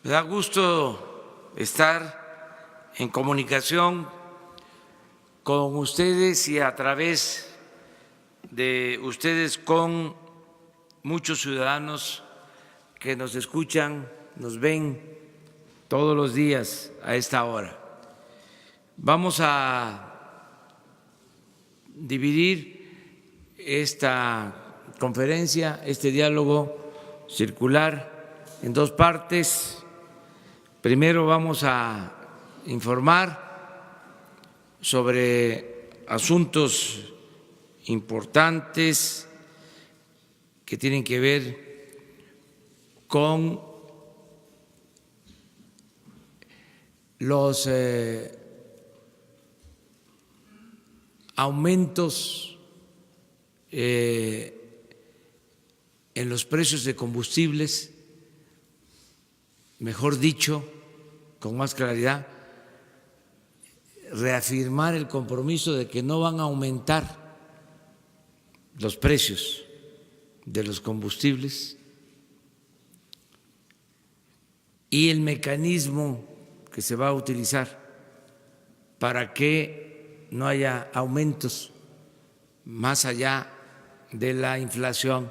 Me da gusto estar en comunicación con ustedes y a través de ustedes con muchos ciudadanos que nos escuchan, nos ven todos los días a esta hora. Vamos a dividir esta conferencia, este diálogo circular en dos partes. Primero vamos a informar sobre asuntos importantes que tienen que ver con los aumentos en los precios de combustibles, mejor dicho, con más claridad, reafirmar el compromiso de que no van a aumentar los precios de los combustibles y el mecanismo que se va a utilizar para que no haya aumentos más allá de la inflación,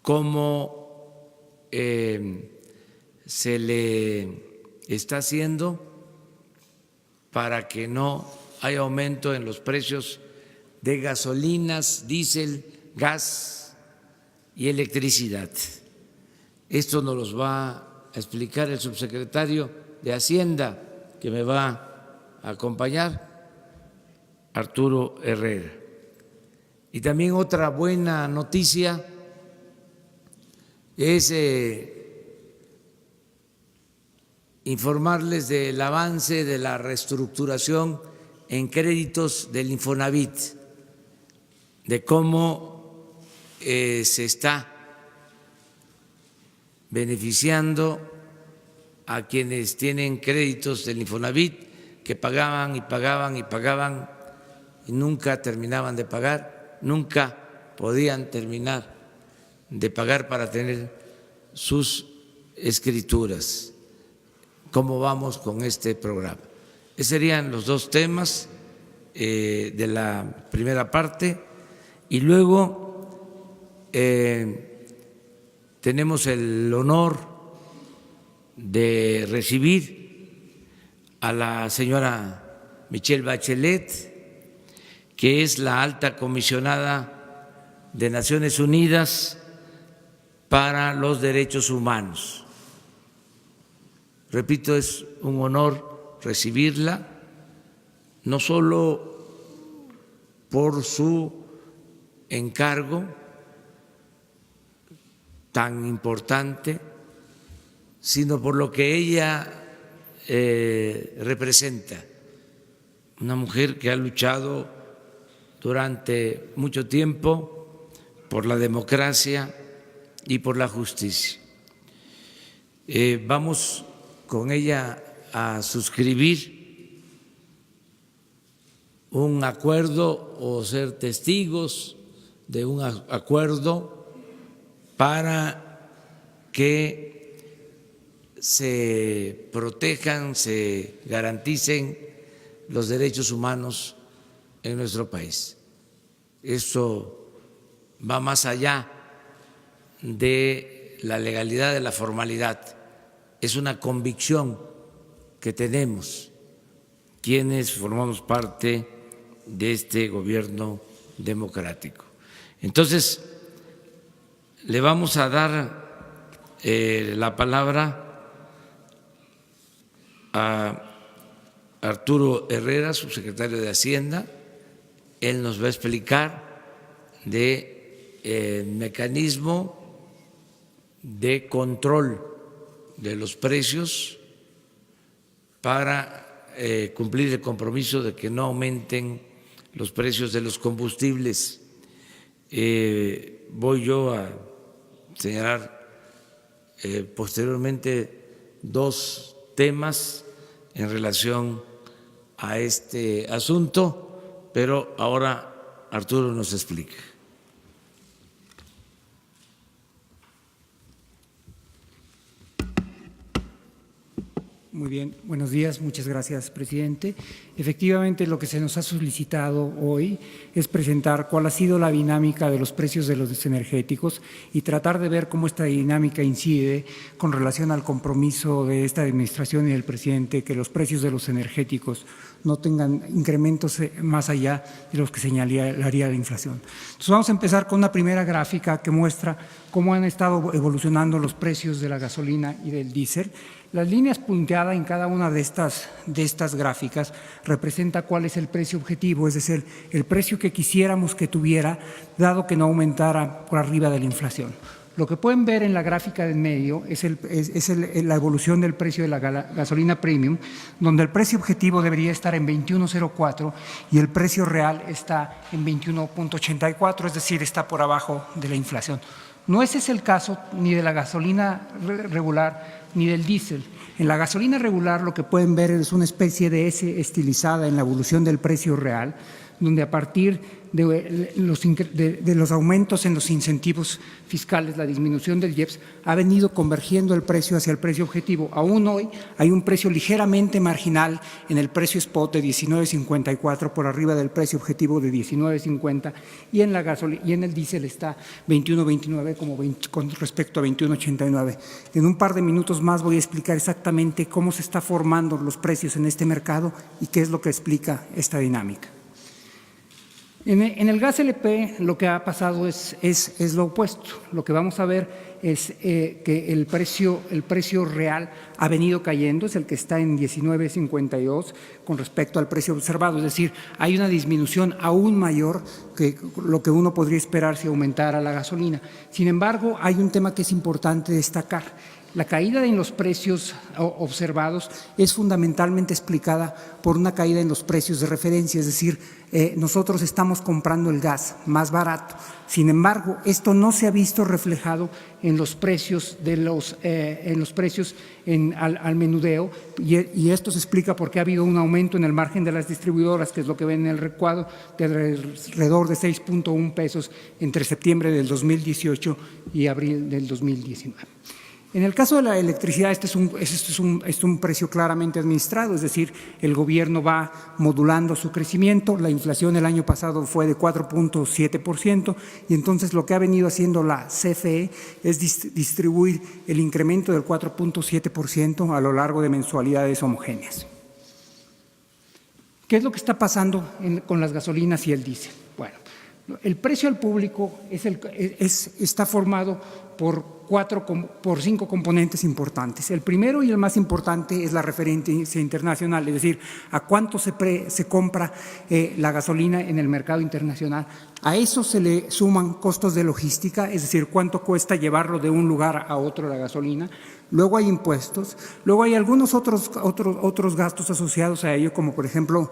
como se le está haciendo para que no haya aumento en los precios de gasolinas, diésel, gas y electricidad. Esto nos lo va a explicar el subsecretario de Hacienda, que me va a acompañar, Arturo Herrera. Y también otra buena noticia es informarles del avance de la reestructuración en créditos del Infonavit, de cómo se está beneficiando a quienes tienen créditos del Infonavit, que pagaban y pagaban y pagaban y nunca terminaban de pagar, nunca podían terminar de pagar para tener sus escrituras. ¿Cómo vamos con este programa? Esos serían los dos temas de la primera parte. Y luego tenemos el honor de recibir a la señora Michelle Bachelet, que es la alta comisionada de Naciones Unidas para los Derechos Humanos. Repito, es un honor recibirla, no solo por su encargo tan importante, sino por lo que ella representa, una mujer que ha luchado durante mucho tiempo por la democracia y por la justicia. Vamos con ella a suscribir un acuerdo o ser testigos de un acuerdo para que se protejan, se garanticen los derechos humanos en nuestro país. Eso va más allá de la legalidad, de la formalidad. Es una convicción que tenemos quienes formamos parte de este gobierno democrático. Entonces, le vamos a dar la palabra a Arturo Herrera, subsecretario de Hacienda. Él nos va a explicar del mecanismo de control de los precios para cumplir el compromiso de que no aumenten los precios de los combustibles. Voy yo a señalar posteriormente dos temas en relación a este asunto, pero ahora Arturo nos explica. Muy bien, buenos días, muchas gracias, presidente. Efectivamente, lo que se nos ha solicitado hoy es presentar cuál ha sido la dinámica de los precios de los energéticos y tratar de ver cómo esta dinámica incide con relación al compromiso de esta administración y del presidente que los precios de los energéticos no tengan incrementos más allá de los que señalaría la inflación. Entonces, vamos a empezar con una primera gráfica que muestra cómo han estado evolucionando los precios de la gasolina y del diésel. Las líneas punteadas en cada una de estas gráficas representa cuál es el precio objetivo, es decir, el precio que quisiéramos que tuviera, dado que no aumentara por arriba de la inflación. Lo que pueden ver en la gráfica del medio es la evolución del precio de la gasolina premium, donde el precio objetivo debería estar en 21.04 y el precio real está en 21.84, es decir, está por abajo de la inflación. No ese es el caso ni de la gasolina regular ni del diésel. En la gasolina regular lo que pueden ver es una especie de S estilizada en la evolución del precio real, donde a partir de los aumentos en los incentivos fiscales, la disminución del IEPS, ha venido convergiendo el precio hacia el precio objetivo. Aún hoy hay un precio ligeramente marginal en el precio spot de 19.54 por arriba del precio objetivo de 19.50 y en el diésel está 21.29 con respecto a 21.89. En un par de minutos más voy a explicar exactamente cómo se están formando los precios en este mercado y qué es lo que explica esta dinámica. En el gas LP lo que ha pasado es lo opuesto. Lo que vamos a ver es que el precio real ha venido cayendo, es el que está en 19.52 con respecto al precio observado. Es decir, hay una disminución aún mayor que lo que uno podría esperar si aumentara la gasolina. Sin embargo, hay un tema que es importante destacar. La caída en los precios observados es fundamentalmente explicada por una caída en los precios de referencia, es decir, nosotros estamos comprando el gas más barato. Sin embargo, esto no se ha visto reflejado en los precios al menudeo y esto se explica porque ha habido un aumento en el margen de las distribuidoras, que es lo que ven en el recuadro, de alrededor de 6.1 pesos entre septiembre del 2018 y abril del 2019. En el caso de la electricidad, este es un precio claramente administrado, es decir, el gobierno va modulando su crecimiento. La inflación el año pasado fue de 4.7% y entonces lo que ha venido haciendo la CFE es distribuir el incremento del 4.7% a lo largo de mensualidades homogéneas. ¿Qué es lo que está pasando con las gasolinas y el diésel? Bueno, el precio al público está formado por 5 componentes importantes. El primero y el más importante es la referencia internacional, es decir, a cuánto se compra la gasolina en el mercado internacional. A eso se le suman costos de logística, es decir, cuánto cuesta llevarlo de un lugar a otro la gasolina. Luego hay impuestos, luego hay algunos otros gastos asociados a ello, como por ejemplo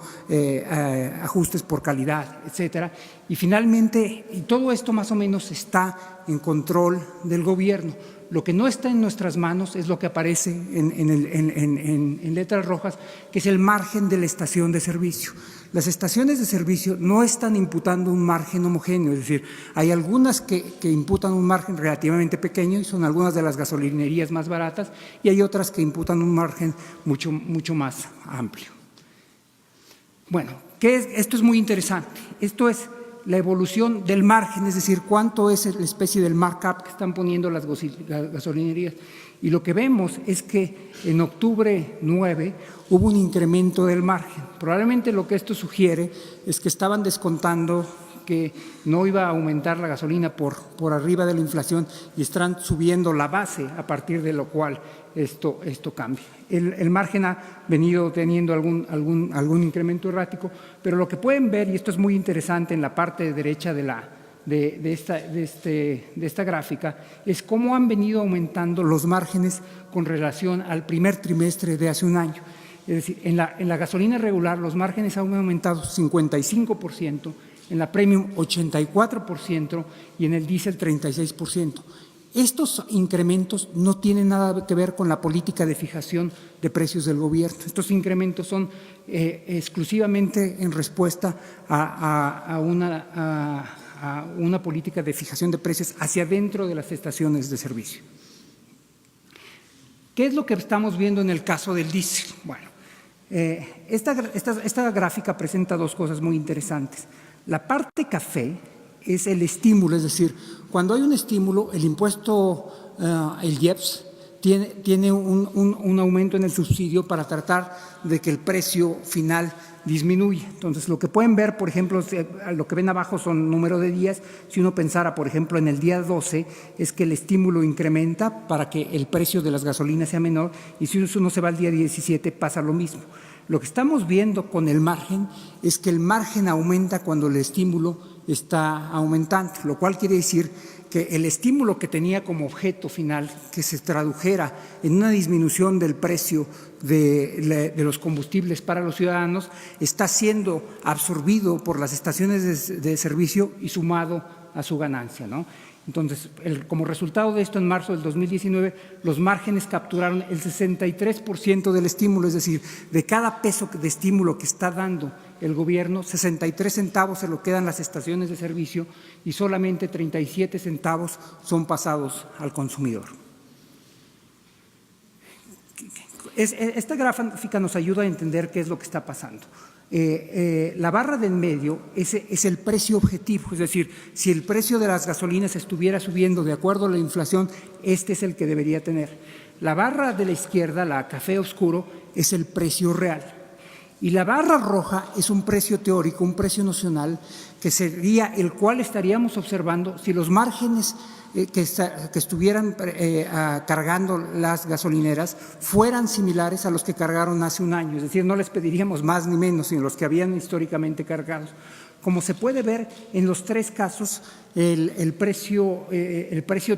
ajustes por calidad, etcétera. Y finalmente, y todo esto más o menos está en control del gobierno. Lo que no está en nuestras manos es lo que aparece en letras rojas, que es el margen de la estación de servicio. Las estaciones de servicio no están imputando un margen homogéneo, es decir, hay algunas que imputan un margen relativamente pequeño y son algunas de las gasolinerías más baratas y hay otras que imputan un margen mucho más amplio. Bueno, esto es muy interesante. Esto es la evolución del margen, es decir, cuánto es la especie del markup que están poniendo las gasolinerías. Y lo que vemos es que en octubre 9 hubo un incremento del margen. Probablemente lo que esto sugiere es que estaban descontando que no iba a aumentar la gasolina por arriba de la inflación y están subiendo la base a partir de lo cual esto cambia. El margen ha venido teniendo algún incremento errático, pero lo que pueden ver, y esto es muy interesante en la parte derecha de esta gráfica, es cómo han venido aumentando los márgenes con relación al primer trimestre de hace un año. Es decir, en la gasolina regular los márgenes han aumentado 55%, en la premium 84% y en el diésel 36%. Estos incrementos no tienen nada que ver con la política de fijación de precios del gobierno. Estos incrementos son exclusivamente en respuesta a una política de fijación de precios hacia dentro de las estaciones de servicio. ¿Qué es lo que estamos viendo en el caso del diésel? Bueno, esta gráfica presenta dos cosas muy interesantes. La parte café es el estímulo, es decir, cuando hay un estímulo, el impuesto, el IEPS, tiene un aumento en el subsidio para tratar de que el precio final disminuya. Entonces, lo que pueden ver, por ejemplo, lo que ven abajo son número de días. Si uno pensara, por ejemplo, en el día 12, es que el estímulo incrementa para que el precio de las gasolinas sea menor, y si uno se va al día 17 pasa lo mismo. Lo que estamos viendo con el margen es que el margen aumenta cuando el estímulo está aumentando, lo cual quiere decir que el estímulo que tenía como objeto final, que se tradujera en una disminución del precio de los combustibles para los ciudadanos, está siendo absorbido por las estaciones de servicio y sumado a su ganancia, ¿no? Entonces, como resultado de esto, en marzo del 2019, los márgenes capturaron el 63% del estímulo, es decir, de cada peso de estímulo que está dando el gobierno, 63 centavos se lo quedan las estaciones de servicio y solamente 37 centavos son pasados al consumidor. Esta gráfica nos ayuda a entender qué es lo que está pasando. La barra del medio es el precio objetivo, es decir, si el precio de las gasolinas estuviera subiendo de acuerdo a la inflación, este es el que debería tener. La barra de la izquierda, la café oscuro, es el precio real. Y la barra roja es un precio teórico, un precio nocional, que sería el cual estaríamos observando si los márgenes que estuvieran cargando las gasolineras fueran similares a los que cargaron hace un año, es decir, no les pediríamos más ni menos, sino los que habían históricamente cargados. Como se puede ver, en los tres casos el precio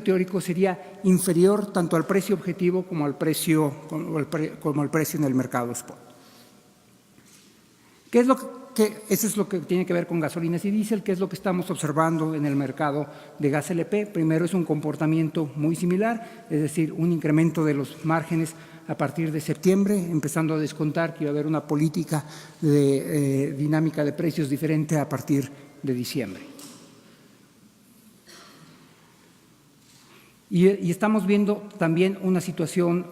teórico sería inferior tanto al precio objetivo como al precio en el mercado spot. Eso es lo que tiene que ver con gasolinas y diésel. ¿Qué es lo que estamos observando en el mercado de gas LP? Primero, es un comportamiento muy similar, es decir, un incremento de los márgenes a partir de septiembre, empezando a descontar que iba a haber una política de dinámica de precios diferente a partir de diciembre. Y estamos viendo también una situación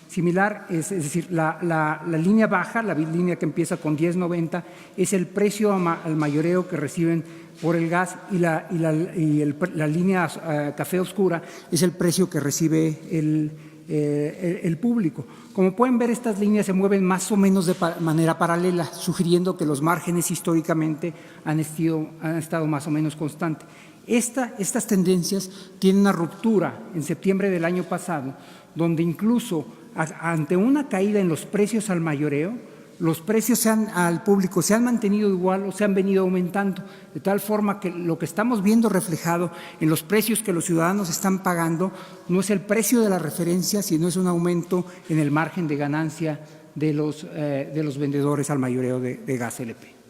similar, es decir, la línea baja, la línea que empieza con 10.90, es el precio al mayoreo que reciben por el gas, y la línea café oscura es el precio que recibe el público. Como pueden ver, estas líneas se mueven más o menos de manera paralela, sugiriendo que los márgenes históricamente han estado más o menos constantes. Estas tendencias tienen una ruptura en septiembre del año pasado, donde incluso ante una caída en los precios al mayoreo, los precios al público se han mantenido igual o se han venido aumentando, de tal forma que lo que estamos viendo reflejado en los precios que los ciudadanos están pagando no es el precio de la referencia, sino es un aumento en el margen de ganancia de los vendedores al mayoreo de gas LP.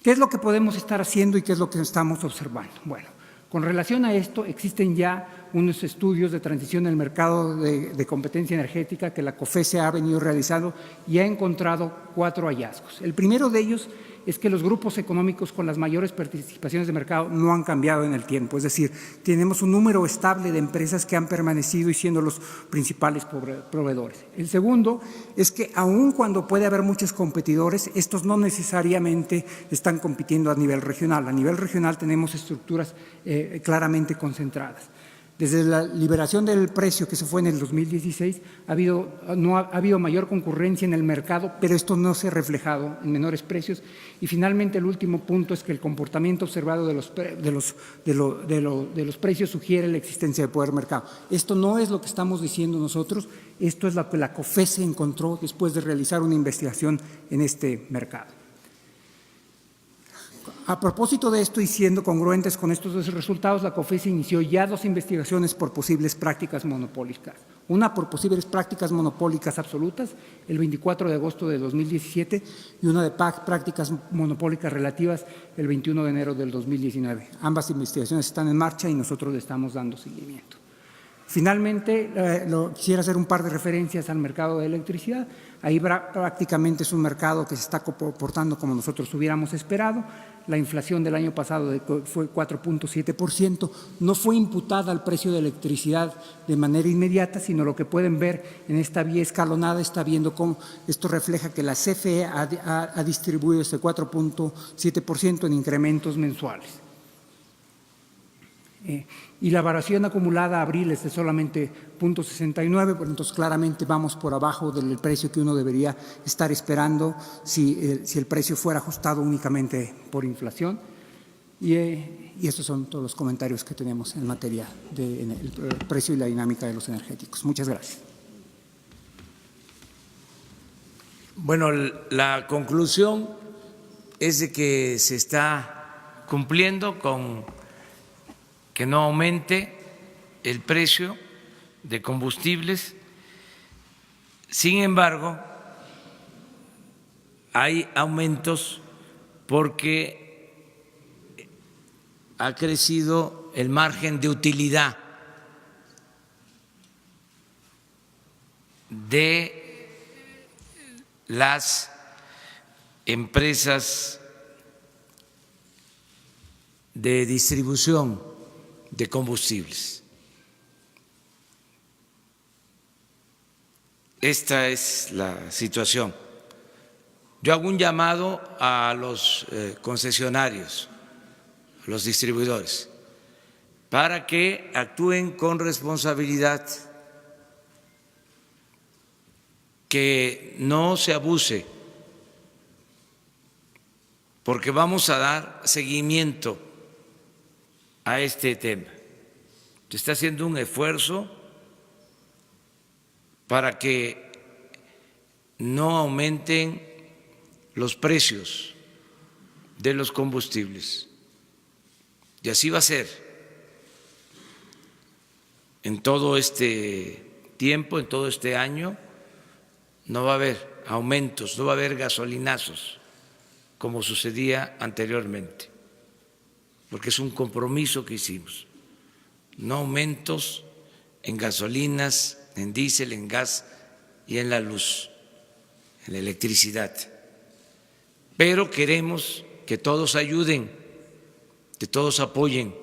¿Qué es lo que podemos estar haciendo y qué es lo que estamos observando? Bueno, con relación a esto, existen ya unos estudios de transición en el mercado de competencia energética que la COFECE ha venido realizando y ha encontrado 4 hallazgos. El primero de ellos es que los grupos económicos con las mayores participaciones de mercado no han cambiado en el tiempo, es decir, tenemos un número estable de empresas que han permanecido y siendo los principales proveedores. El segundo es que aun cuando puede haber muchos competidores, estos no necesariamente están compitiendo a nivel regional. A nivel regional tenemos estructuras claramente concentradas. Desde la liberación del precio, que se fue en el 2016, ha habido mayor concurrencia en el mercado, pero esto no se ha reflejado en menores precios. Y finalmente, el último punto es que el comportamiento observado de los precios sugiere la existencia de poder mercado. Esto no es lo que estamos diciendo nosotros, esto es lo que la COFECE encontró después de realizar una investigación en este mercado. A propósito de esto y siendo congruentes con estos dos resultados, la COFECE inició ya 2 investigaciones por posibles prácticas monopólicas. Una por posibles prácticas monopólicas absolutas, el 24 de agosto de 2017, y una de prácticas monopólicas relativas, el 21 de enero del 2019. Ambas investigaciones están en marcha y nosotros le estamos dando seguimiento. Finalmente, quisiera hacer un par de referencias al mercado de electricidad. Ahí prácticamente es un mercado que se está comportando como nosotros hubiéramos esperado. la inflación del año pasado fue 4.7%, no fue imputada al precio de electricidad de manera inmediata, sino lo que pueden ver en esta vía escalonada, está viendo cómo esto refleja que la CFE ha distribuido este 4.7% en incrementos mensuales. Y la variación acumulada a abril es de solamente 0.69, pues entonces claramente vamos por abajo del precio que uno debería estar esperando si el precio fuera ajustado únicamente por inflación. Y estos son todos los comentarios que tenemos en materia del precio y la dinámica de los energéticos. Muchas gracias. Bueno, la conclusión es de que se está cumpliendo con que no aumente el precio de combustibles. Sin embargo, hay aumentos porque ha crecido el margen de utilidad de las empresas de distribución de combustibles. Esta es la situación. Yo hago un llamado a los concesionarios, a los distribuidores, para que actúen con responsabilidad, que no se abuse, porque vamos a dar seguimiento a este tema. Se está haciendo un esfuerzo para que no aumenten los precios de los combustibles. Y así va a ser en todo este tiempo, en todo este año. No va a haber aumentos, no va a haber gasolinazos como sucedía anteriormente, porque es un compromiso que hicimos. No aumentos en gasolinas, en diésel, en gas y en la luz, en la electricidad. Pero queremos que todos ayuden, que todos apoyen.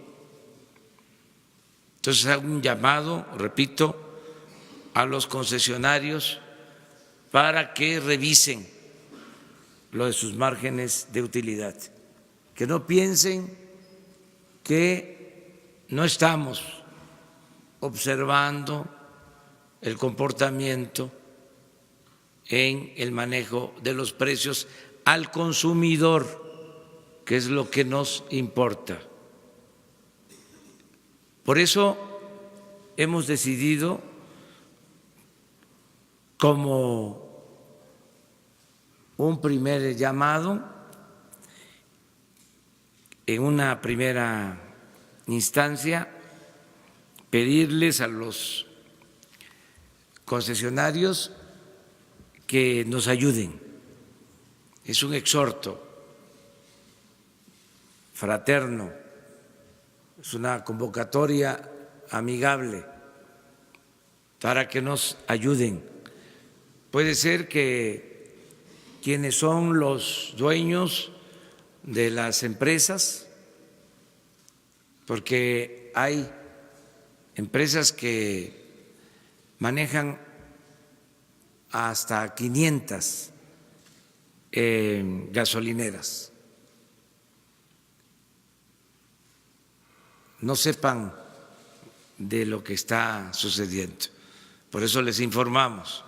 Entonces hago un llamado, repito, a los concesionarios para que revisen lo de sus márgenes de utilidad, que no piensen que no estamos observando el comportamiento en el manejo de los precios al consumidor, que es lo que nos importa. Por eso hemos decidido, como un primer llamado, en una primera instancia, pedirles a los concesionarios que nos ayuden. Es un exhorto fraterno, es una convocatoria amigable para que nos ayuden. Puede ser que quienes son los dueños de las empresas, porque hay empresas que manejan hasta 500 gasolineras, no sepan de lo que está sucediendo. Por eso les informamos.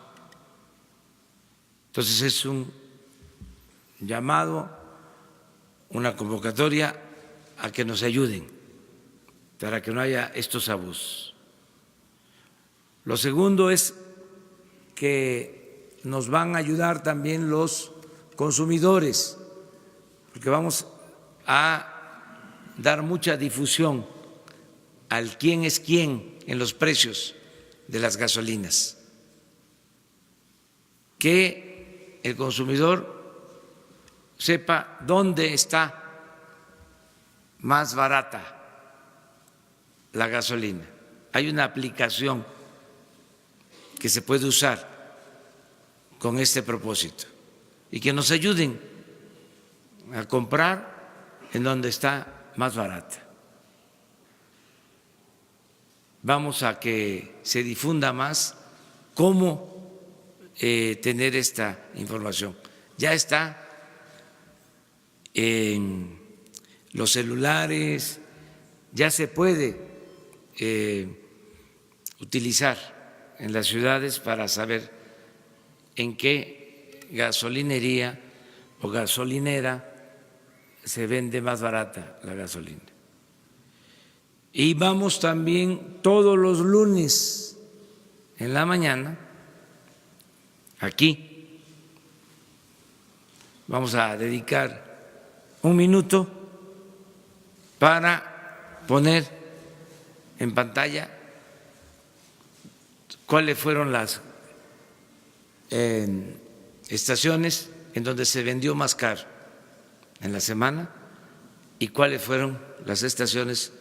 Entonces es un llamado, una convocatoria a que nos ayuden para que no haya estos abusos. Lo segundo es que nos van a ayudar también los consumidores, porque vamos a dar mucha difusión al quién es quién en los precios de las gasolinas, que el consumidor sepa dónde está más barata la gasolina. Hay una aplicación que se puede usar con este propósito y que nos ayuden a comprar en donde está más barata. Vamos a que se difunda más cómo tener esta información. Ya está en los celulares, ya se puede utilizar en las ciudades para saber en qué gasolinería o gasolinera se vende más barata la gasolina. Y vamos también todos los lunes en la mañana, aquí, vamos a dedicar un minuto para poner en pantalla cuáles fueron las estaciones en donde se vendió más caro en la semana y cuáles fueron las estaciones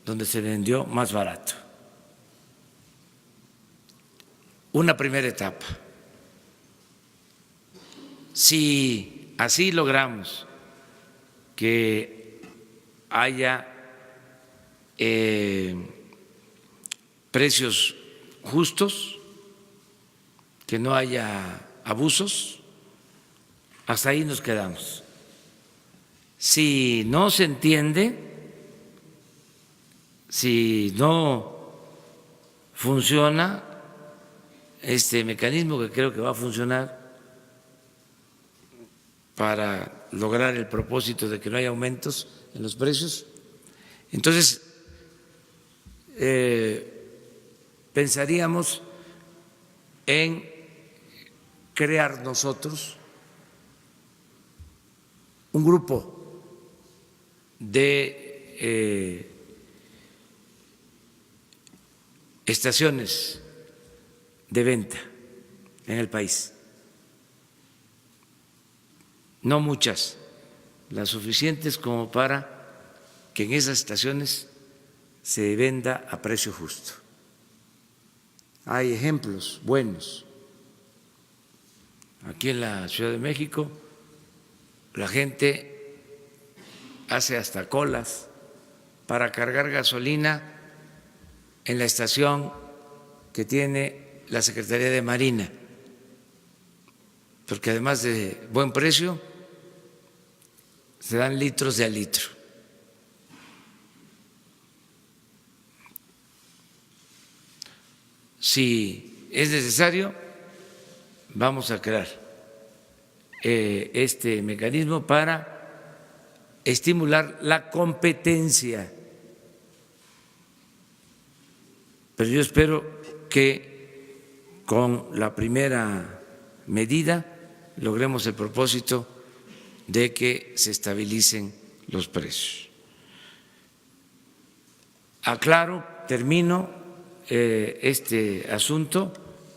donde se vendió más barato. Una primera etapa. Si así logramos que haya precios justos, que no haya abusos, hasta ahí nos quedamos. Si no se entiende, si no funciona este mecanismo, que creo que va a funcionar para lograr el propósito de que no haya aumentos en los precios, entonces pensaríamos en crear nosotros un grupo de estaciones de venta en el país. No muchas, las suficientes como para que en esas estaciones se venda a precio justo. Hay ejemplos buenos. Aquí en la Ciudad de México la gente hace hasta colas para cargar gasolina en la estación que tiene la Secretaría de Marina, porque además de buen precio, se dan litros de a litro. Si es necesario, vamos a crear este mecanismo para estimular la competencia. Pero yo espero que con la primera medida logremos el propósito de que se estabilicen los precios. Aclaro, termino este asunto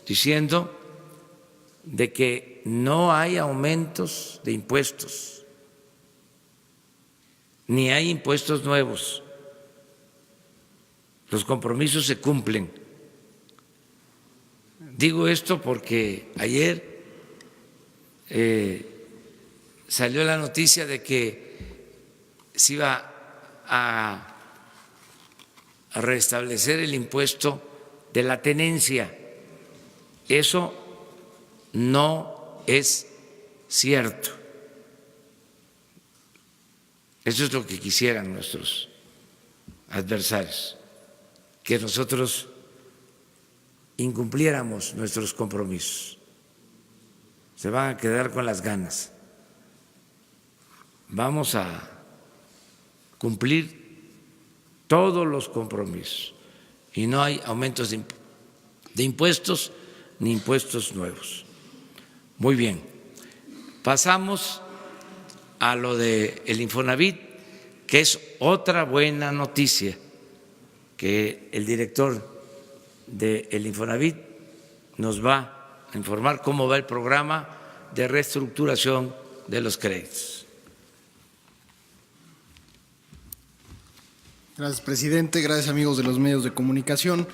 diciendo de que no hay aumentos de impuestos, ni hay impuestos nuevos. Los compromisos se cumplen. Digo esto porque ayer salió la noticia de que se iba a restablecer el impuesto de la tenencia. Eso no es cierto. Eso es lo que quisieran nuestros adversarios, que nosotros incumpliéramos nuestros compromisos. Se van a quedar con las ganas. Vamos a cumplir todos los compromisos y no hay aumentos de impuestos ni impuestos nuevos. Muy bien, pasamos a lo del Infonavit, que es otra buena noticia, que el director del Infonavit nos va a informar cómo va el programa de reestructuración de los créditos. Gracias, presidente. Gracias, amigos de los medios de comunicación.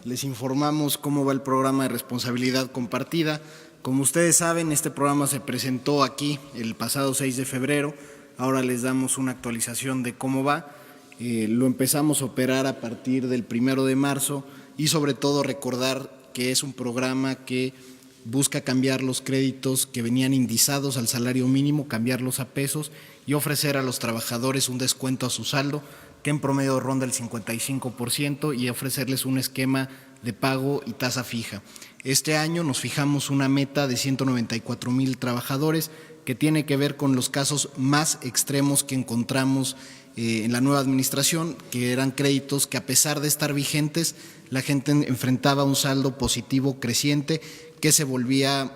Les informamos cómo va el programa de responsabilidad compartida. Como ustedes saben, este programa se presentó aquí el pasado 6 de febrero ahora les damos una actualización de cómo va. Lo empezamos a operar a partir del 1 de marzo y sobre todo recordar que es un programa que busca cambiar los créditos que venían indizados al salario mínimo, cambiarlos a pesos y ofrecer a los trabajadores un descuento a su saldo que en promedio ronda el 55% y ofrecerles un esquema de pago y tasa fija. Este año nos fijamos una meta de 194,000 trabajadores que tiene que ver con los casos más extremos que encontramos en la nueva administración, que eran créditos que a pesar de estar vigentes, la gente enfrentaba un saldo positivo creciente que se volvía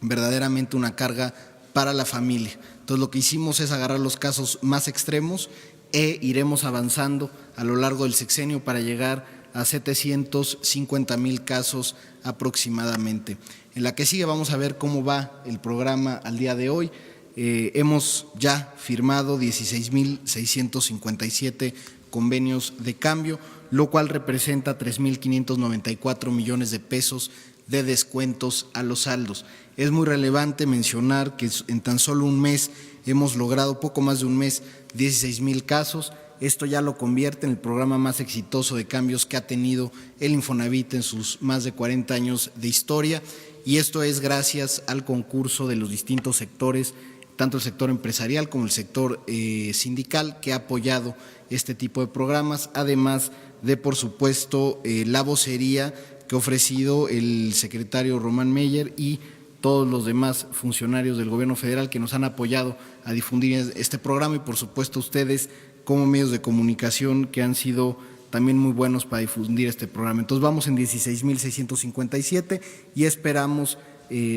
verdaderamente una carga para la familia. Entonces lo que hicimos es agarrar los casos más extremos e iremos avanzando a lo largo del sexenio para llegar a 750,000 casos aproximadamente. En la que sigue vamos a ver cómo va el programa al día de hoy. Hemos ya firmado 16,657 convenios de cambio, lo cual representa 3,594 millones de pesos de descuentos a los saldos. Es muy relevante mencionar que en tan solo un mes hemos logrado, poco más de un mes, 16,000 casos. Esto ya lo convierte en el programa más exitoso de cambios que ha tenido el Infonavit en sus más de 40 años de historia, y esto es gracias al concurso de los distintos sectores, tanto el sector empresarial como el sector sindical, que ha apoyado este tipo de programas, además de, por supuesto, la vocería que ha ofrecido el secretario Román Meyer y todos los demás funcionarios del gobierno federal que nos han apoyado a difundir este programa, y por supuesto ustedes como medios de comunicación que han sido también muy buenos para difundir este programa. Entonces vamos en 16,657 y esperamos,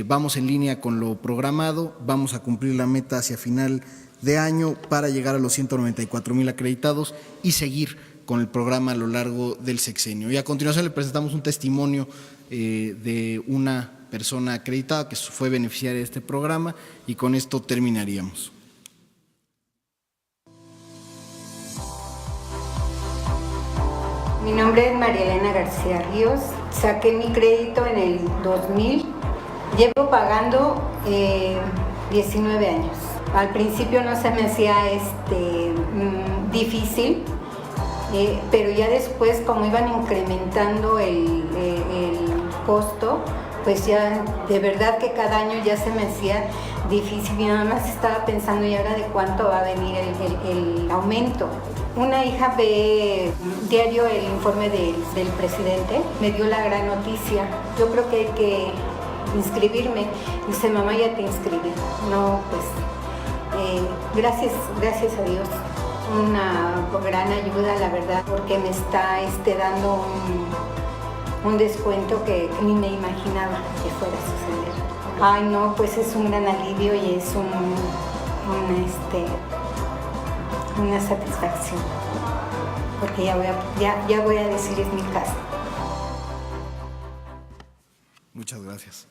vamos en línea con lo programado, vamos a cumplir la meta hacia final de año para llegar a los 194,000 acreditados y seguir con el programa a lo largo del sexenio. Y a continuación le presentamos un testimonio de una persona acreditada que fue beneficiaria de este programa, y con esto terminaríamos. Mi nombre es María Elena García Ríos, saqué mi crédito en el 2000, llevo pagando 19 años. Al principio no se me hacía difícil, pero ya después, como iban incrementando el costo, pues ya de verdad que cada año ya se me hacía difícil. Mi mamá estaba pensando, ¿y ahora de cuánto va a venir el aumento? Una hija ve diario el informe del presidente, me dio la gran noticia. Yo creo que hay que inscribirme. Dice, mamá, ya te inscribí. No, pues, gracias a Dios. Una gran ayuda, la verdad, porque me está dando un descuento que ni me imaginaba que fuera a suceder. Ay, no, pues es un gran alivio y es una satisfacción, porque ya voy a decir, es mi casa. Muchas gracias.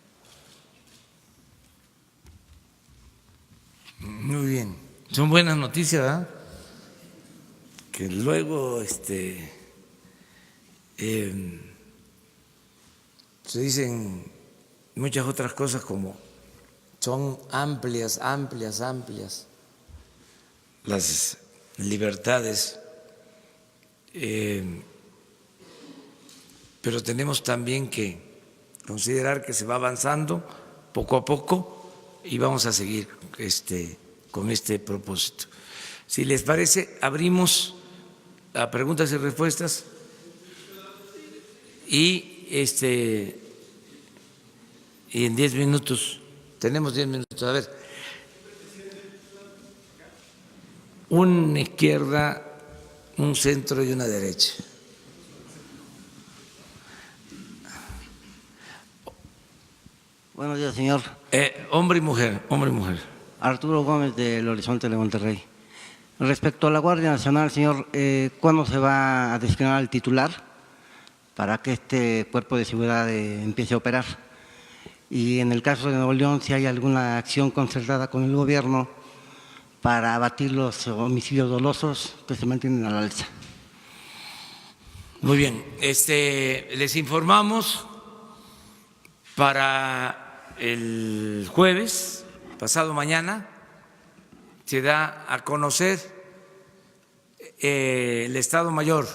Muy bien, son buenas noticias, ¿verdad? Que luego se dicen muchas otras cosas, como son amplias las libertades, pero tenemos también que considerar que se va avanzando poco a poco y vamos a seguir con este propósito. Si les parece, abrimos a preguntas y respuestas y en 10 minutos, tenemos 10 minutos, a ver. Una izquierda, un centro y una derecha. Buenos días, señor. Hombre y mujer, hombre y mujer. Arturo Gómez del Horizonte de Monterrey. Respecto a la Guardia Nacional, señor, ¿cuándo se va a designar al titular para que este cuerpo de seguridad empiece a operar? Y en el caso de Nuevo León, si hay alguna acción concertada con el gobierno para abatir los homicidios dolosos que se mantienen a la alza. Muy bien, les informamos para el jueves, pasado mañana, se da a conocer el Estado Mayor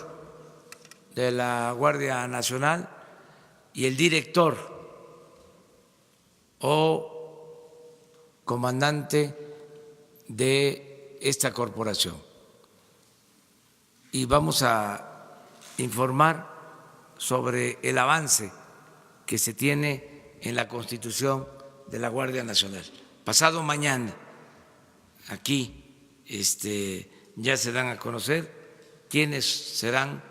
de la Guardia Nacional y el director o comandante de esta corporación. Y vamos a informar sobre el avance que se tiene en la constitución de la Guardia Nacional. Pasado mañana, aquí ya se dan a conocer quiénes serán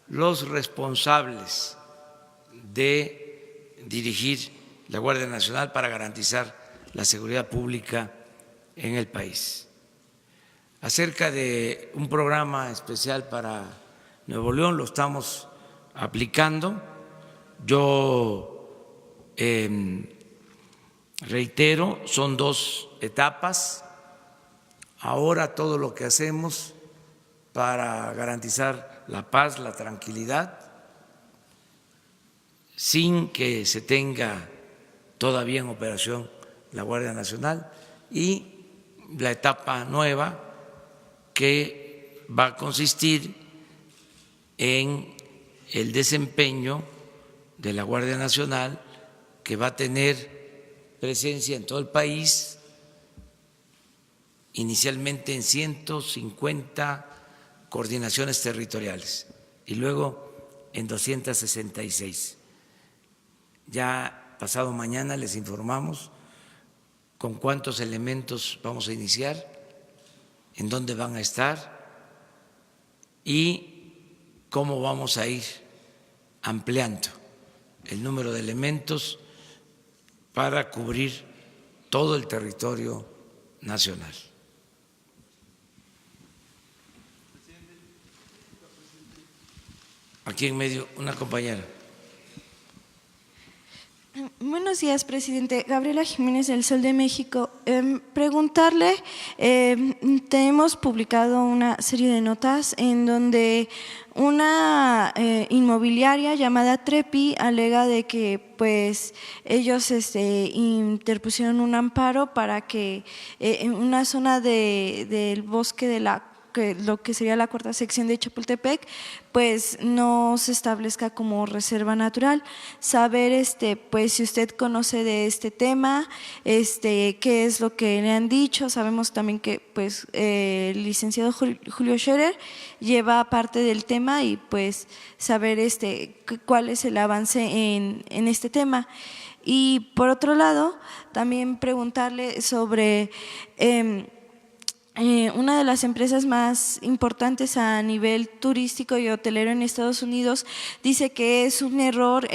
los responsables de dirigir la Guardia Nacional para garantizar la seguridad pública en el país. Acerca de un programa especial para Nuevo León, lo estamos aplicando. Yo reitero, son 2 etapas. Ahora todo lo que hacemos para garantizar la paz, la tranquilidad, sin que se tenga todavía en operación la Guardia Nacional, y la etapa nueva que va a consistir en el desempeño de la Guardia Nacional, que va a tener presencia en todo el país, inicialmente en 150 coordinaciones territoriales y luego en 266. Ya pasado mañana les informamos con cuántos elementos vamos a iniciar, en dónde van a estar y cómo vamos a ir ampliando el número de elementos para cubrir todo el territorio nacional. Aquí en medio, una compañera. Buenos días, presidente. Gabriela Jiménez del Sol de México. Preguntarle, tenemos publicado una serie de notas en donde una inmobiliaria llamada Trepi alega de que pues ellos interpusieron un amparo para que en una zona del bosque de lo que sería la 4ª sección de Chapultepec, pues no se establezca como reserva natural. Saber, pues si usted conoce de este tema, qué es lo que le han dicho. Sabemos también que, pues, el licenciado Julio Scherer lleva parte del tema y, pues, saber, cuál es el avance en este tema. Y por otro lado, también preguntarle sobre una de las empresas más importantes a nivel turístico y hotelero en Estados Unidos dice que es un error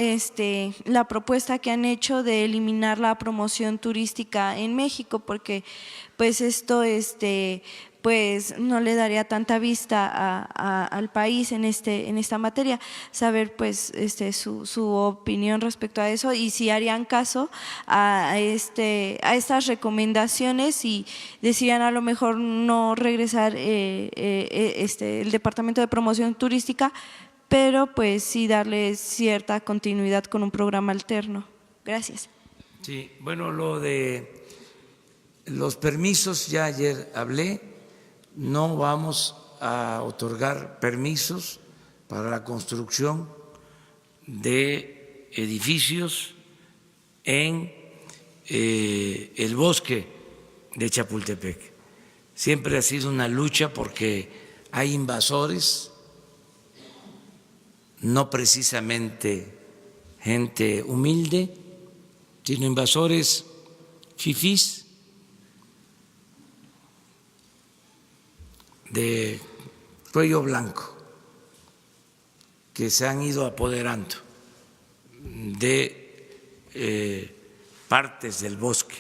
la propuesta que han hecho de eliminar la promoción turística en México, porque pues esto pues no le daría tanta vista al país en esta materia. Saber pues su opinión respecto a eso y si harían caso a estas recomendaciones y decidan a lo mejor no regresar el Departamento de Promoción Turística, pero pues sí darle cierta continuidad con un programa alterno. Gracias. Sí, bueno, lo de los permisos ya ayer hablé. No vamos a otorgar permisos para la construcción de edificios en el bosque de Chapultepec. Siempre ha sido una lucha porque hay invasores, no precisamente gente humilde, sino invasores fifís, de cuello blanco, que se han ido apoderando de partes del bosque.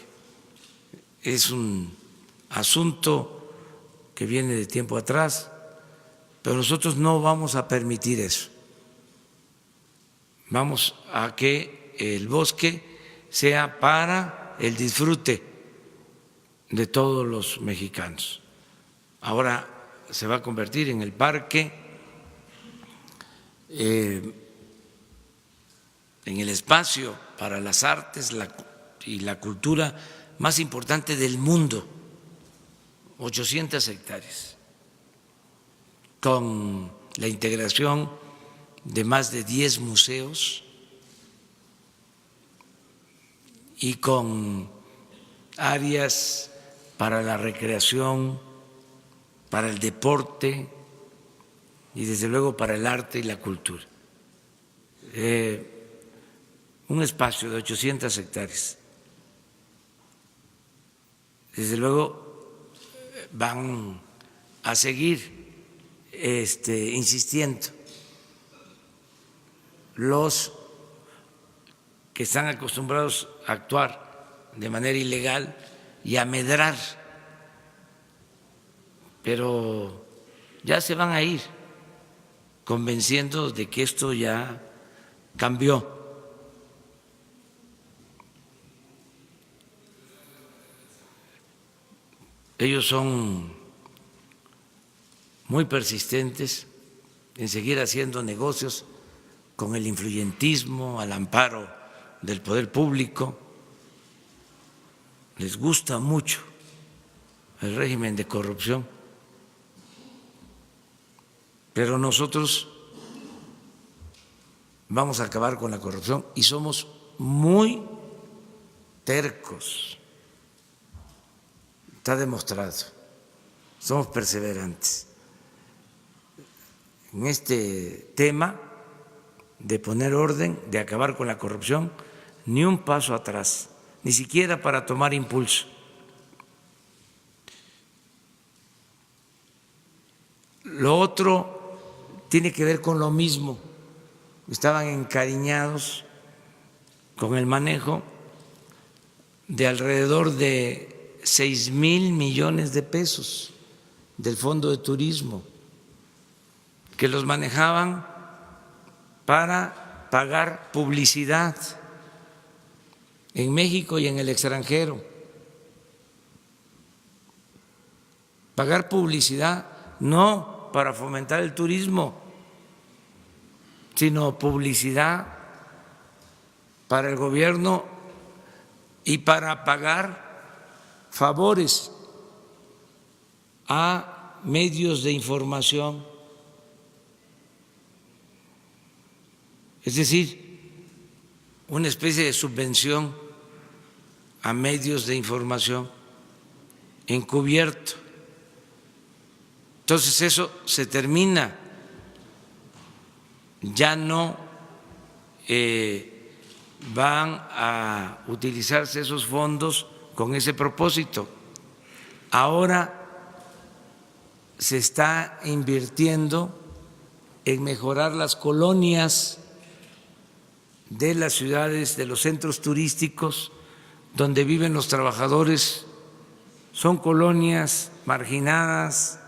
Es un asunto que viene de tiempo atrás, pero nosotros no vamos a permitir eso. Vamos a que el bosque sea para el disfrute de todos los mexicanos. Ahora se va a convertir en el parque, en el espacio para las artes y la cultura más importante del mundo 800 hectáreas, con la integración de más de 10 museos y con áreas para la recreación, para el deporte y desde luego para el arte y la cultura. Un espacio de 800 hectáreas. Desde luego van a seguir insistiendo los que están acostumbrados a actuar de manera ilegal y a medrar, pero ya se van a ir convenciendo de que esto ya cambió. Ellos son muy persistentes en seguir haciendo negocios con el influyentismo, al amparo del poder público. Les gusta mucho el régimen de corrupción, pero nosotros vamos a acabar con la corrupción y somos muy tercos. Está demostrado, somos perseverantes. En este tema de poner orden, de acabar con la corrupción, ni un paso atrás, ni siquiera para tomar impulso. Lo otro tiene que ver con lo mismo. Estaban encariñados con el manejo de alrededor de 6,000 millones de pesos del Fondo de Turismo, que los manejaban para pagar publicidad en México y en el extranjero. Pagar publicidad no para fomentar el turismo, sino publicidad para el gobierno y para pagar favores a medios de información. Es decir, una especie de subvención a medios de información encubierto. Entonces eso se termina, ya no van a utilizarse esos fondos con ese propósito. Ahora se está invirtiendo en mejorar las colonias de las ciudades, de los centros turísticos donde viven los trabajadores. Son colonias marginadas,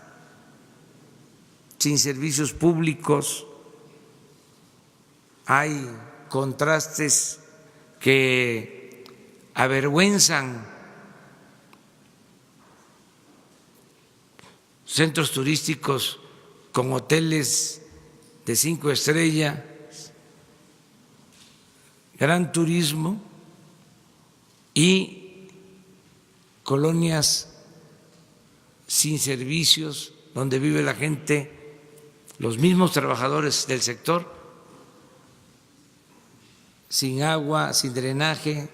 sin servicios públicos. Hay contrastes que avergüenzan. Centros turísticos con hoteles de 5 estrellas, gran turismo, y colonias sin servicios donde vive la gente, los mismos trabajadores del sector, sin agua, sin drenaje,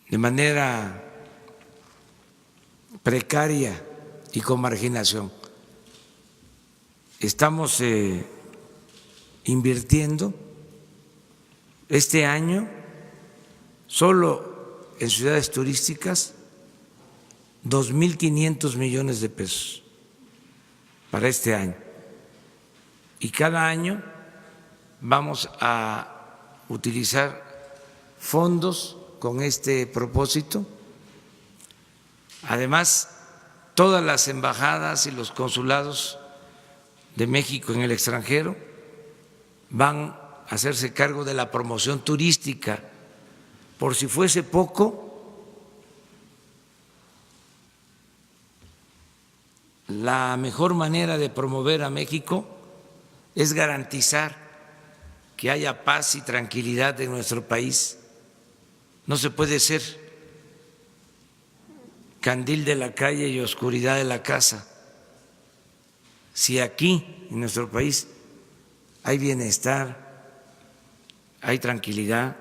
de manera precaria y con marginación. Estamos invirtiendo este año solo en ciudades turísticas 2.500 millones de pesos para este año. Y cada año vamos a utilizar fondos con este propósito. Además, todas las embajadas y los consulados de México en el extranjero van a hacerse cargo de la promoción turística. Por si fuese poco, la mejor manera de promover a México es garantizar que haya paz y tranquilidad en nuestro país. No se puede ser candil de la calle y oscuridad de la casa. Si aquí, en nuestro país, hay bienestar, hay tranquilidad,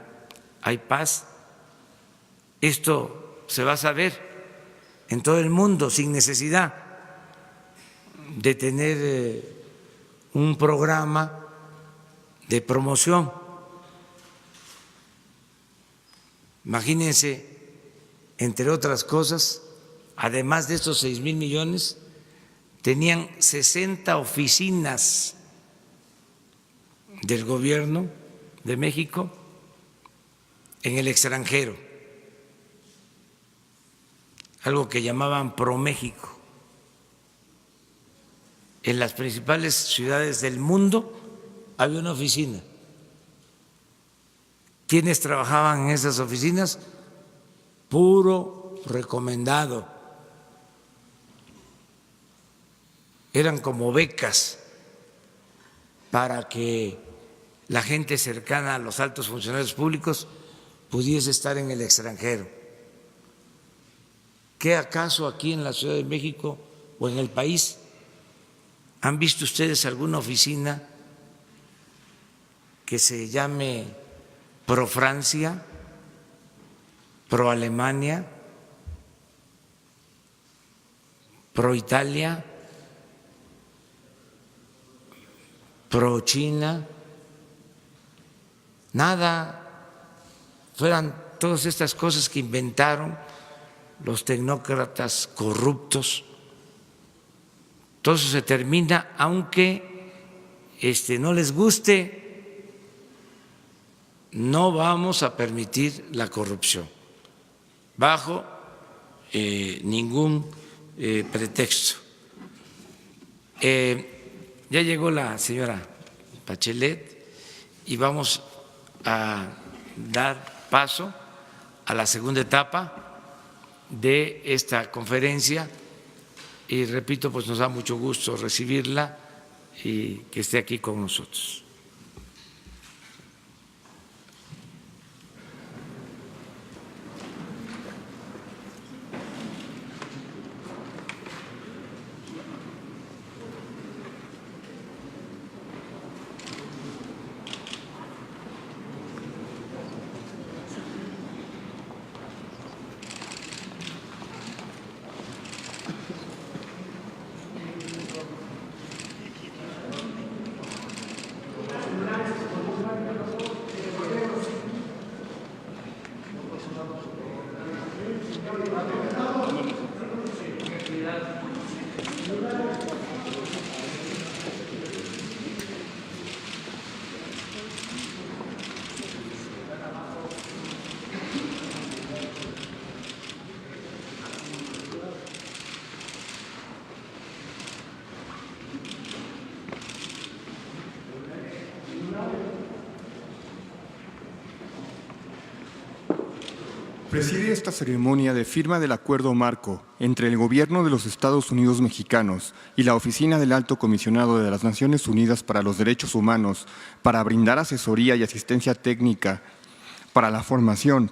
hay paz, esto se va a saber en todo el mundo sin necesidad de tener un programa de promoción. Imagínense, entre otras cosas, además de estos 6,000 millones, tenían 60 oficinas del gobierno de México en el extranjero, algo que llamaban ProMéxico. En las principales ciudades del mundo había una oficina. ¿Quiénes trabajaban en esas oficinas? Puro recomendado. Eran como becas para que la gente cercana a los altos funcionarios públicos pudiese estar en el extranjero. ¿Qué acaso aquí en la Ciudad de México o en el país han visto ustedes alguna oficina que se llame Pro Francia, Pro Alemania, Pro Italia, Pro China? Nada. Fueran todas estas cosas que inventaron los tecnócratas corruptos. Todo eso se termina, aunque no les guste. No vamos a permitir la corrupción bajo ningún pretexto. Ya llegó la señora Bachelet y vamos a dar paso a la segunda etapa de esta conferencia y repito, pues nos da mucho gusto recibirla y que esté aquí con nosotros. Preside esta ceremonia de firma del Acuerdo Marco entre el Gobierno de los Estados Unidos Mexicanos y la Oficina del Alto Comisionado de las Naciones Unidas para los Derechos Humanos para brindar asesoría y asistencia técnica para la formación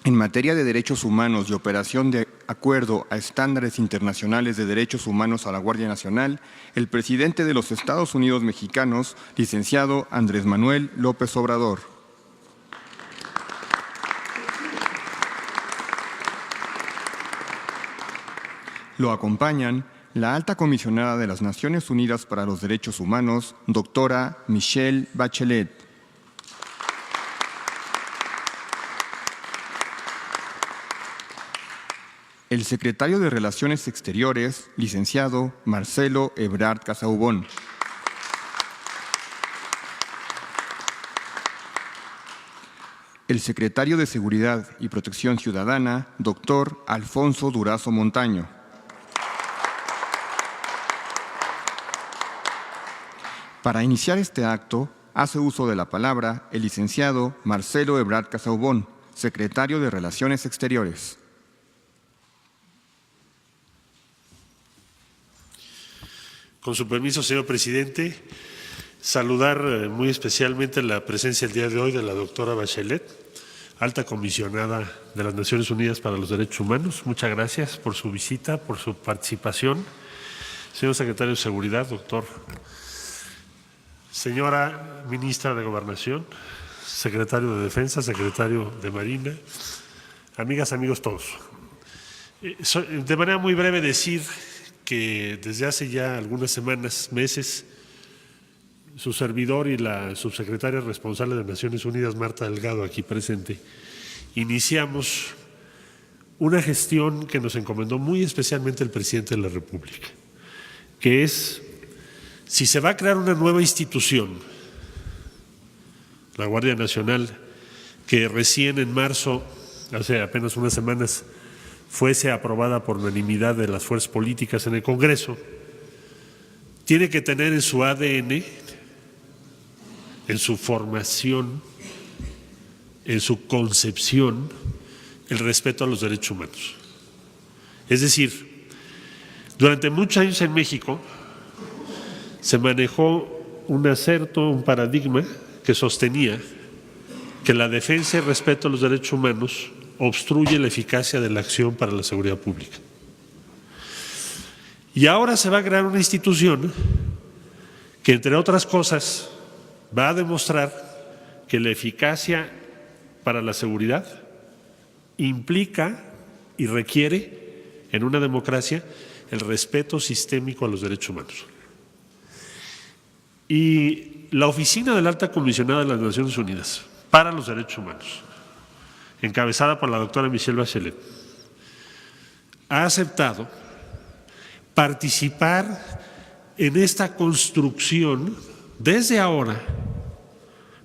en materia de derechos humanos y operación de acuerdo a estándares internacionales de derechos humanos a la Guardia Nacional, el presidente de los Estados Unidos Mexicanos, licenciado Andrés Manuel López Obrador. Lo acompañan la alta comisionada de las Naciones Unidas para los Derechos Humanos, doctora Michelle Bachelet. El secretario de Relaciones Exteriores, licenciado Marcelo Ebrard Casaubon. El secretario de Seguridad y Protección Ciudadana, doctor Alfonso Durazo Montaño. Para iniciar este acto, hace uso de la palabra el licenciado Marcelo Ebrard Casaubon, secretario de Relaciones Exteriores. Con su permiso, señor presidente, saludar muy especialmente la presencia el día de hoy de la doctora Bachelet, alta comisionada de las Naciones Unidas para los Derechos Humanos, muchas gracias por su visita, por su participación. Señor secretario de Seguridad, doctor. Señora ministra de Gobernación, secretario de Defensa, secretario de Marina, amigas, amigos todos. De manera muy breve decir que desde hace ya algunas semanas, meses, su servidor y la subsecretaria responsable de Naciones Unidas, Marta Delgado, aquí presente, iniciamos una gestión que nos encomendó muy especialmente el presidente de la República, que es, si se va a crear una nueva institución, la Guardia Nacional, que recién en marzo, hace apenas unas semanas, fuese aprobada por unanimidad de las fuerzas políticas en el Congreso, tiene que tener en su ADN, en su formación, en su concepción, el respeto a los derechos humanos. Es decir, durante muchos años en México se manejó un acerto, un paradigma que sostenía que la defensa y respeto a los derechos humanos obstruye la eficacia de la acción para la seguridad pública. Y ahora se va a crear una institución que, entre otras cosas, va a demostrar que la eficacia para la seguridad implica y requiere en una democracia el respeto sistémico a los derechos humanos. Y la Oficina de la Alta Comisionada de las Naciones Unidas para los Derechos Humanos, encabezada por la doctora Michelle Bachelet, ha aceptado participar en esta construcción desde ahora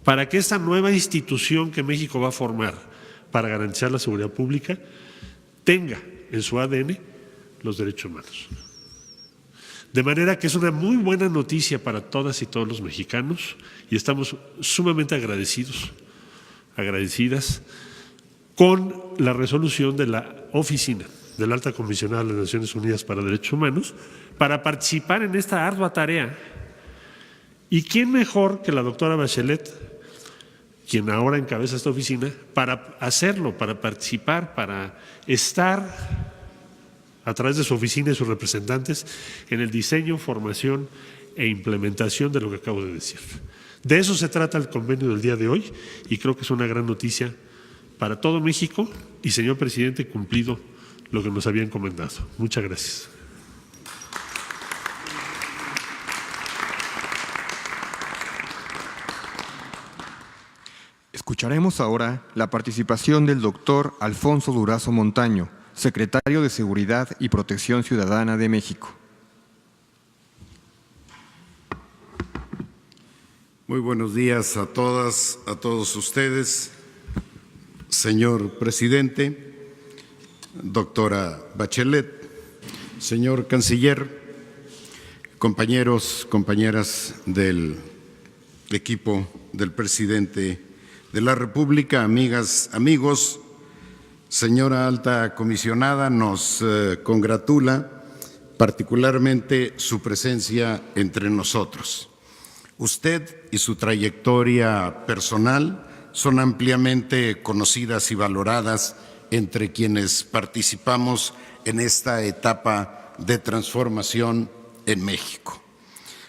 para que esta nueva institución que México va a formar para garantizar la seguridad pública tenga en su ADN los derechos humanos. De manera que es una muy buena noticia para todas y todos los mexicanos y estamos sumamente agradecidas con la resolución de la Oficina de la Alta Comisionada de las Naciones Unidas para Derechos Humanos para participar en esta ardua tarea. ¿Y quién mejor que la doctora Bachelet, quien ahora encabeza esta oficina, para hacerlo, para participar, para estar a través de su oficina y sus representantes en el diseño, formación e implementación de lo que acabo de decir? De eso se trata el convenio del día de hoy y creo que es una gran noticia para todo México y, señor presidente, cumplido lo que nos había encomendado. Muchas gracias. Escucharemos ahora la participación del doctor Alfonso Durazo Montaño, secretario de Seguridad y Protección Ciudadana de México. Muy buenos días a todas, a todos ustedes. Señor presidente, doctora Bachelet, señor canciller, compañeros, compañeras del equipo del presidente de la República, amigas, amigos, señora alta comisionada, nos congratula particularmente su presencia entre nosotros. Usted y su trayectoria personal son ampliamente conocidas y valoradas entre quienes participamos en esta etapa de transformación en México.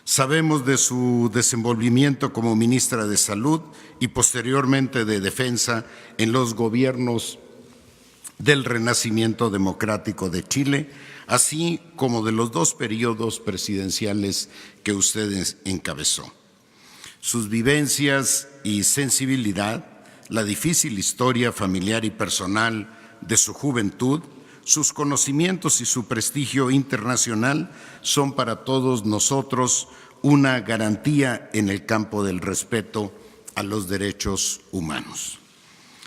Sabemos de su desenvolvimiento como ministra de Salud y posteriormente de Defensa en los gobiernos del Renacimiento Democrático de Chile, así como de los dos periodos presidenciales que usted encabezó. Sus vivencias y sensibilidad, la difícil historia familiar y personal de su juventud, sus conocimientos y su prestigio internacional son para todos nosotros una garantía en el campo del respeto a los derechos humanos.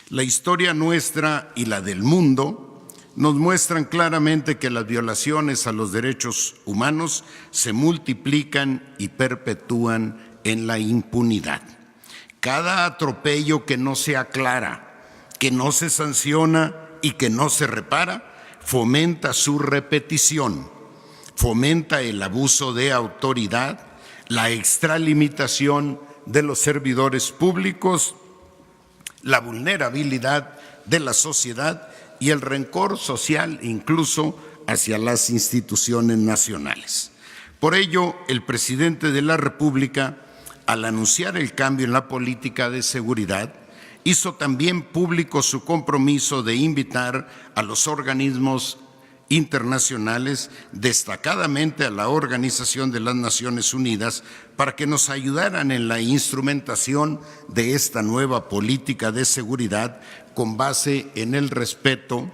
La historia nuestra y la del mundo nos muestran claramente que las violaciones a los derechos humanos se multiplican y perpetúan en la impunidad. Cada atropello que no se aclara, que no se sanciona y que no se repara, fomenta su repetición, fomenta el abuso de autoridad, la extralimitación de los servidores públicos, la vulnerabilidad de la sociedad y el rencor social incluso hacia las instituciones nacionales. Por ello, el presidente de la República, al anunciar el cambio en la política de seguridad, hizo también público su compromiso de invitar a los organismos internacionales, destacadamente a la Organización de las Naciones Unidas, para que nos ayudaran en la instrumentación de esta nueva política de seguridad con base en el respeto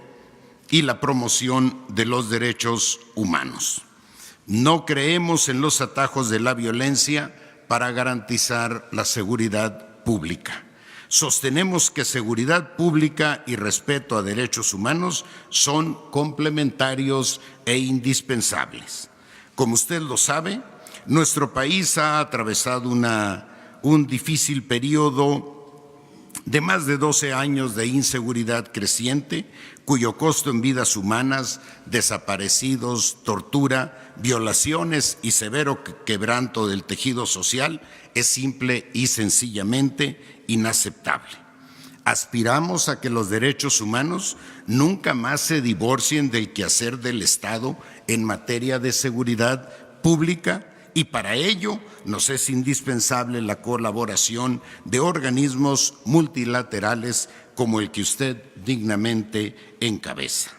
y la promoción de los derechos humanos. No creemos en los atajos de la violencia para garantizar la seguridad pública. Sostenemos que seguridad pública y respeto a derechos humanos son complementarios e indispensables. Como usted lo sabe, nuestro país ha atravesado un difícil periodo de más de 12 años de inseguridad creciente, cuyo costo en vidas humanas, desaparecidos, tortura, violaciones y severo quebranto del tejido social es simple y sencillamente inaceptable. Aspiramos a que los derechos humanos nunca más se divorcien del quehacer del Estado en materia de seguridad pública, y para ello nos es indispensable la colaboración de organismos multilaterales como el que usted dignamente encabeza.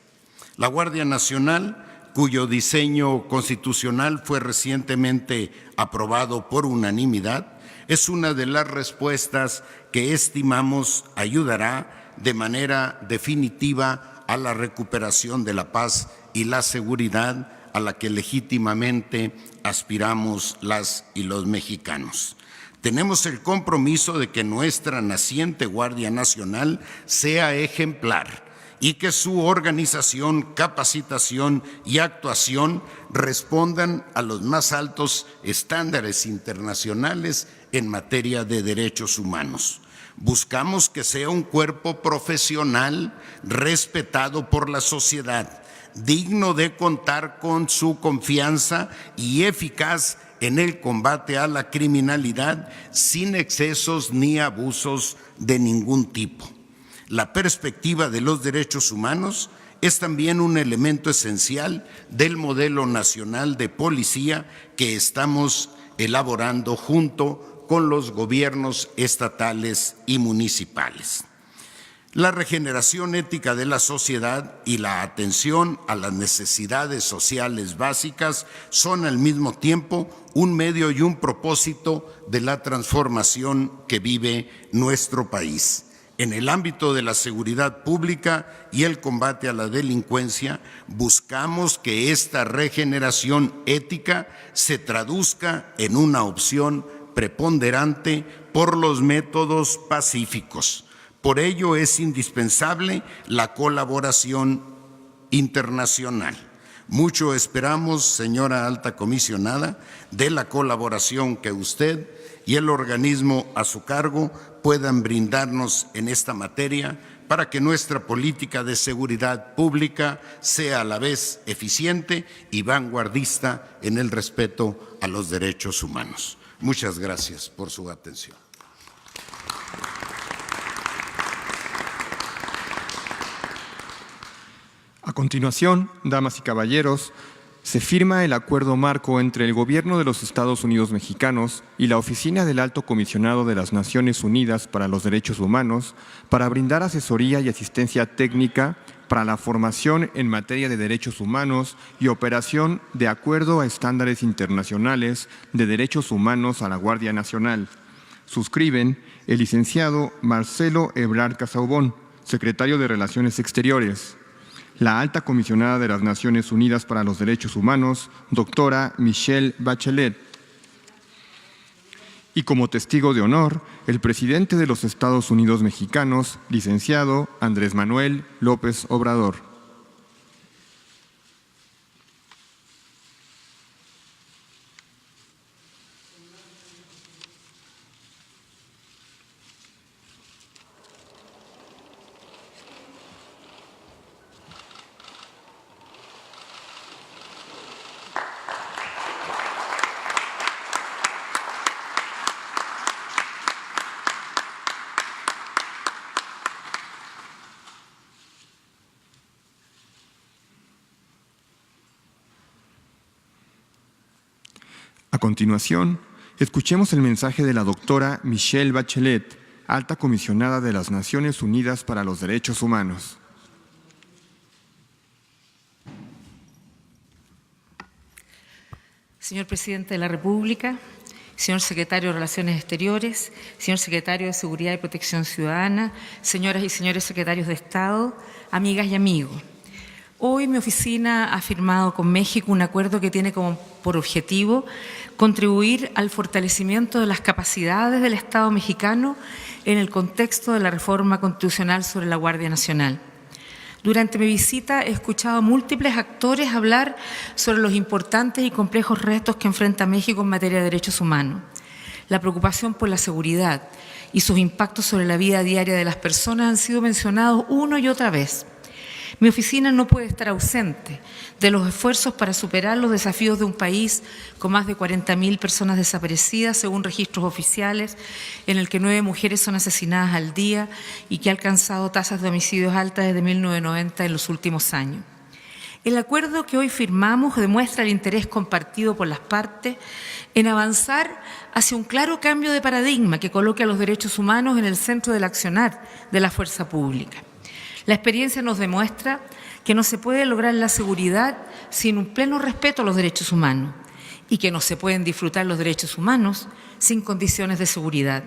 La Guardia Nacional, cuyo diseño constitucional fue recientemente aprobado por unanimidad, es una de las respuestas que estimamos ayudará de manera definitiva a la recuperación de la paz y la seguridad a la que legítimamente aspiramos las y los mexicanos. Tenemos el compromiso de que nuestra naciente Guardia Nacional sea ejemplar y que su organización, capacitación y actuación respondan a los más altos estándares internacionales en materia de derechos humanos. Buscamos que sea un cuerpo profesional respetado por la sociedad, digno de contar con su confianza y eficaz en el combate a la criminalidad sin excesos ni abusos de ningún tipo. La perspectiva de los derechos humanos es también un elemento esencial del modelo nacional de policía que estamos elaborando junto con los gobiernos estatales y municipales. La regeneración ética de la sociedad y la atención a las necesidades sociales básicas son al mismo tiempo un medio y un propósito de la transformación que vive nuestro país. En el ámbito de la seguridad pública y el combate a la delincuencia, buscamos que esta regeneración ética se traduzca en una opción preponderante por los métodos pacíficos. Por ello es indispensable la colaboración internacional. Mucho esperamos, señora alta comisionada, de la colaboración que usted y el organismo a su cargo puedan brindarnos en esta materia para que nuestra política de seguridad pública sea a la vez eficiente y vanguardista en el respeto a los derechos humanos. Muchas gracias por su atención. A continuación, damas y caballeros, se firma el acuerdo marco entre el Gobierno de los Estados Unidos mexicanos y la Oficina del Alto Comisionado de las Naciones Unidas para los Derechos Humanos para brindar asesoría y asistencia técnica para la formación en materia de derechos humanos y operación de acuerdo a estándares internacionales de derechos humanos a la Guardia Nacional. Suscriben el licenciado Marcelo Ebrard Casaubon, secretario de Relaciones Exteriores; la alta comisionada de las Naciones Unidas para los Derechos Humanos, doctora Michelle Bachelet; y como testigo de honor, el presidente de los Estados Unidos mexicanos, licenciado Andrés Manuel López Obrador. continuación, escuchemos el mensaje de la doctora Michelle Bachelet, Alta Comisionada de las Naciones Unidas para los Derechos Humanos. Señor Presidente de la República, señor Secretario de Relaciones Exteriores, señor Secretario de Seguridad y Protección Ciudadana, señoras y señores secretarios de Estado, amigas y amigos. Hoy mi oficina ha firmado con México un acuerdo que tiene por objetivo contribuir al fortalecimiento de las capacidades del Estado mexicano en el contexto de la reforma constitucional sobre la Guardia Nacional. Durante mi visita he escuchado a múltiples actores hablar sobre los importantes y complejos retos que enfrenta México en materia de derechos humanos. La preocupación por la seguridad y sus impactos sobre la vida diaria de las personas han sido mencionados una y otra vez. Mi oficina no puede estar ausente de los esfuerzos para superar los desafíos de un país con más de 40.000 personas desaparecidas, según registros oficiales, en el que 9 mujeres son asesinadas al día y que ha alcanzado tasas de homicidios altas desde 1990 en los últimos años. El acuerdo que hoy firmamos demuestra el interés compartido por las partes en avanzar hacia un claro cambio de paradigma que coloque a los derechos humanos en el centro del accionar de la fuerza pública. La experiencia nos demuestra que no se puede lograr la seguridad sin un pleno respeto a los derechos humanos y que no se pueden disfrutar los derechos humanos sin condiciones de seguridad.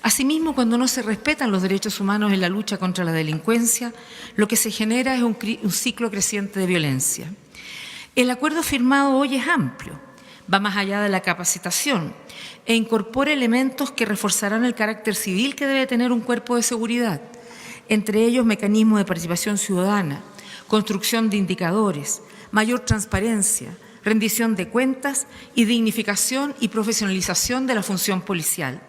Asimismo, cuando no se respetan los derechos humanos en la lucha contra la delincuencia, lo que se genera es un ciclo creciente de violencia. El acuerdo firmado hoy es amplio, va más allá de la capacitación e incorpora elementos que reforzarán el carácter civil que debe tener un cuerpo de seguridad, entre ellos mecanismos de participación ciudadana, construcción de indicadores, mayor transparencia, rendición de cuentas y dignificación y profesionalización de la función policial.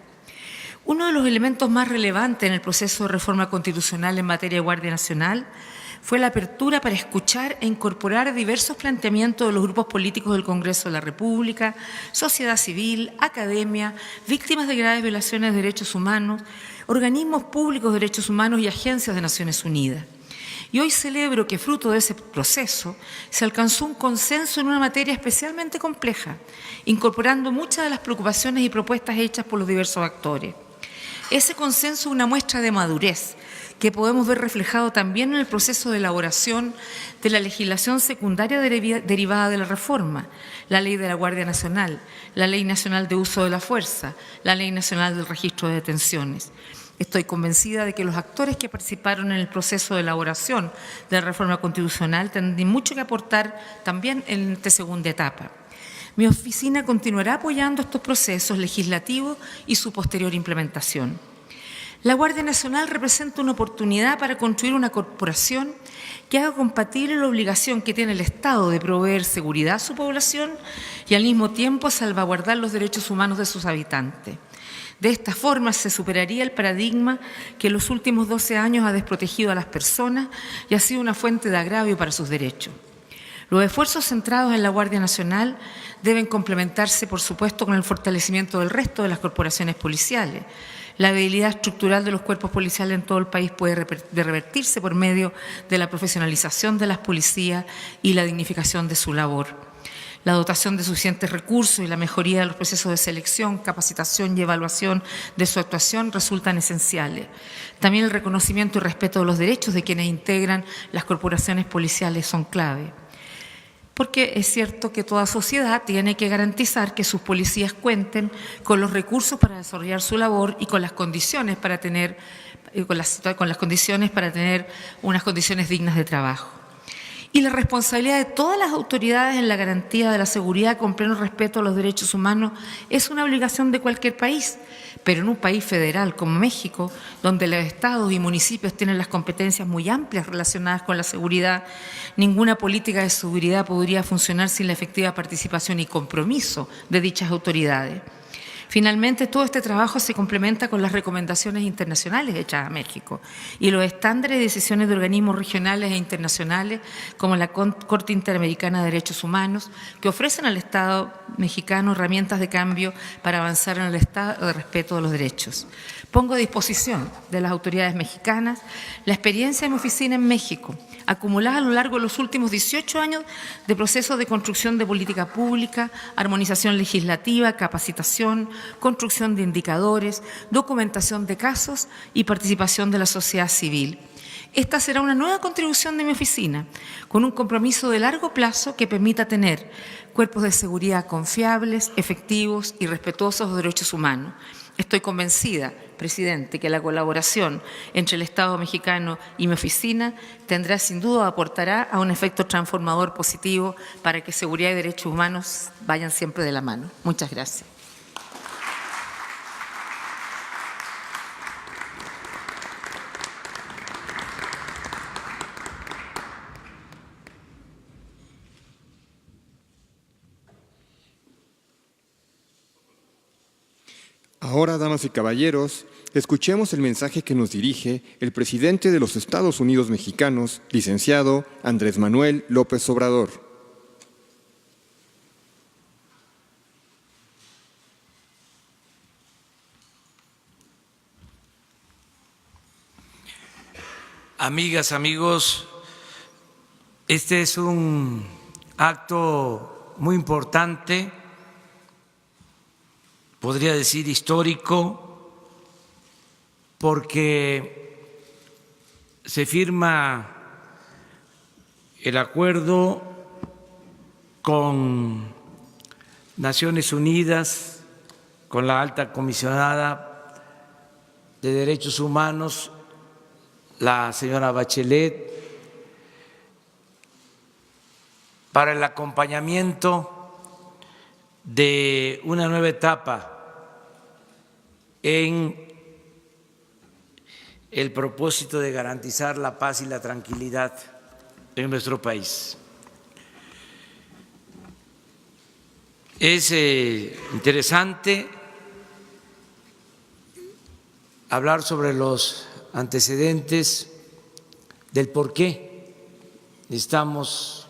Uno de los elementos más relevantes en el proceso de reforma constitucional en materia de Guardia Nacional fue la apertura para escuchar e incorporar diversos planteamientos de los grupos políticos del Congreso de la República, sociedad civil, academia, víctimas de graves violaciones de derechos humanos, organismos públicos de derechos humanos y agencias de Naciones Unidas. Y hoy celebro que, fruto de ese proceso, se alcanzó un consenso en una materia especialmente compleja, incorporando muchas de las preocupaciones y propuestas hechas por los diversos actores. Ese consenso es una muestra de madurez que podemos ver reflejado también en el proceso de elaboración de la legislación secundaria derivada de la reforma, la Ley de la Guardia Nacional, la Ley Nacional de Uso de la Fuerza, la Ley Nacional del Registro de Detenciones. Estoy convencida de que los actores que participaron en el proceso de elaboración de la reforma constitucional tendrán mucho que aportar también en esta segunda etapa. Mi oficina continuará apoyando estos procesos legislativos y su posterior implementación. La Guardia Nacional representa una oportunidad para construir una corporación que haga compatible la obligación que tiene el Estado de proveer seguridad a su población y al mismo tiempo salvaguardar los derechos humanos de sus habitantes. De esta forma se superaría el paradigma que en los últimos 12 años ha desprotegido a las personas y ha sido una fuente de agravio para sus derechos. Los esfuerzos centrados en la Guardia Nacional deben complementarse, por supuesto, con el fortalecimiento del resto de las corporaciones policiales. La debilidad estructural de los cuerpos policiales en todo el país puede revertirse por medio de la profesionalización de las policías y la dignificación de su labor. La dotación de suficientes recursos y la mejoría de los procesos de selección, capacitación y evaluación de su actuación resultan esenciales. También el reconocimiento y respeto de los derechos de quienes integran las corporaciones policiales son clave. Porque es cierto que toda sociedad tiene que garantizar que sus policías cuenten con los recursos para desarrollar su labor y con las condiciones para tener, unas condiciones dignas de trabajo. Y la responsabilidad de todas las autoridades en la garantía de la seguridad con pleno respeto a los derechos humanos es una obligación de cualquier país, pero en un país federal como México, donde los estados y municipios tienen las competencias muy amplias relacionadas con la seguridad, ninguna política de seguridad podría funcionar sin la efectiva participación y compromiso de dichas autoridades. Finalmente, todo este trabajo se complementa con las recomendaciones internacionales hechas a México y los estándares y decisiones de organismos regionales e internacionales como la Corte Interamericana de Derechos Humanos, que ofrecen al Estado mexicano herramientas de cambio para avanzar en el estado de respeto de los derechos. Pongo a disposición de las autoridades mexicanas la experiencia de mi oficina en México, acumuladas a lo largo de los últimos 18 años de procesos de construcción de política pública, armonización legislativa, capacitación, construcción de indicadores, documentación de casos y participación de la sociedad civil. Esta será una nueva contribución de mi oficina, con un compromiso de largo plazo que permita tener cuerpos de seguridad confiables, efectivos y respetuosos de los derechos humanos. Estoy convencida, presidente, que la colaboración entre el Estado mexicano y mi oficina tendrá sin duda, aportará a un efecto transformador positivo para que seguridad y derechos humanos vayan siempre de la mano. Muchas gracias. Ahora, damas y caballeros, escuchemos el mensaje que nos dirige el presidente de los Estados Unidos mexicanos, licenciado Andrés Manuel López Obrador. Amigas, amigos, este es un acto muy importante, podría decir histórico, porque se firma el acuerdo con Naciones Unidas, con la alta comisionada de Derechos Humanos, la señora Bachelet, para el acompañamiento de una nueva etapa en el propósito de garantizar la paz y la tranquilidad en nuestro país. Es interesante hablar sobre los antecedentes del por qué estamos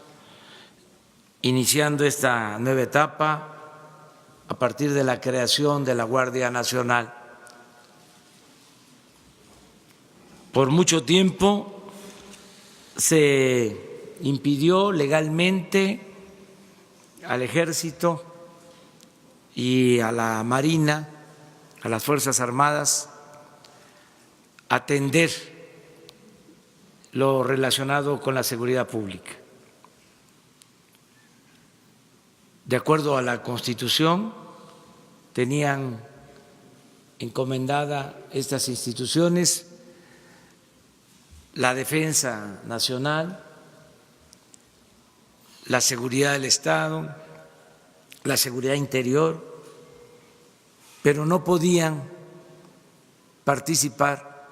iniciando esta nueva etapa a partir de la creación de la Guardia Nacional. Por mucho tiempo se impidió legalmente al Ejército y a la Marina, a las Fuerzas Armadas, atender lo relacionado con la seguridad pública. De acuerdo a la Constitución, tenían encomendada estas instituciones la defensa nacional, la seguridad del Estado, la seguridad interior, pero no podían participar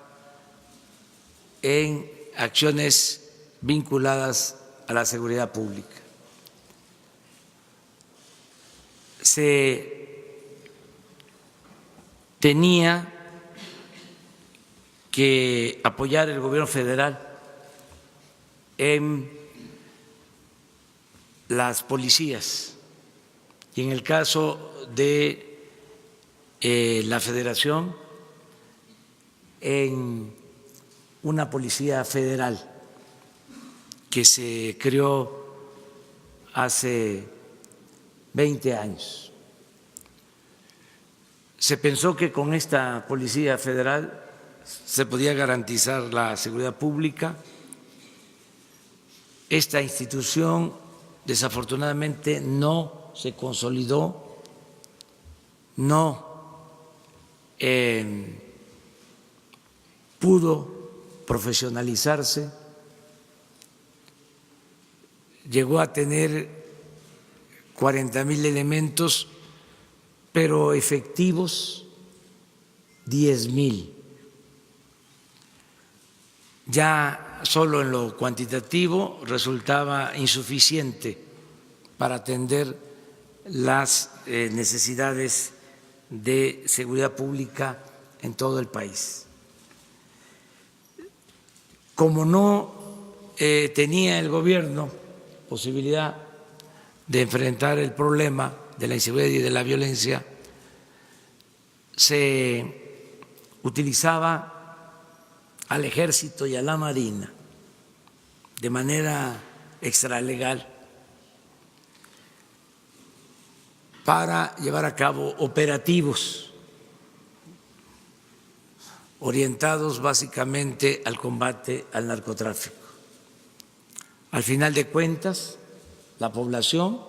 en acciones vinculadas a la seguridad pública. Se tenía que apoyar el gobierno federal en las policías y en el caso de la Federación en una policía federal que se creó hace 20 años. Se pensó que con esta policía federal se podía garantizar la seguridad pública. Esta institución desafortunadamente no se consolidó, no pudo profesionalizarse, llegó a tener 40,000 elementos, pero efectivos 10,000. Ya solo en lo cuantitativo resultaba insuficiente para atender las necesidades de seguridad pública en todo el país. Como no tenía el gobierno posibilidad de enfrentar el problema de la inseguridad y de la violencia, se utilizaba al Ejército y a la Marina de manera extralegal para llevar a cabo operativos orientados básicamente al combate al narcotráfico. Al final de cuentas, la población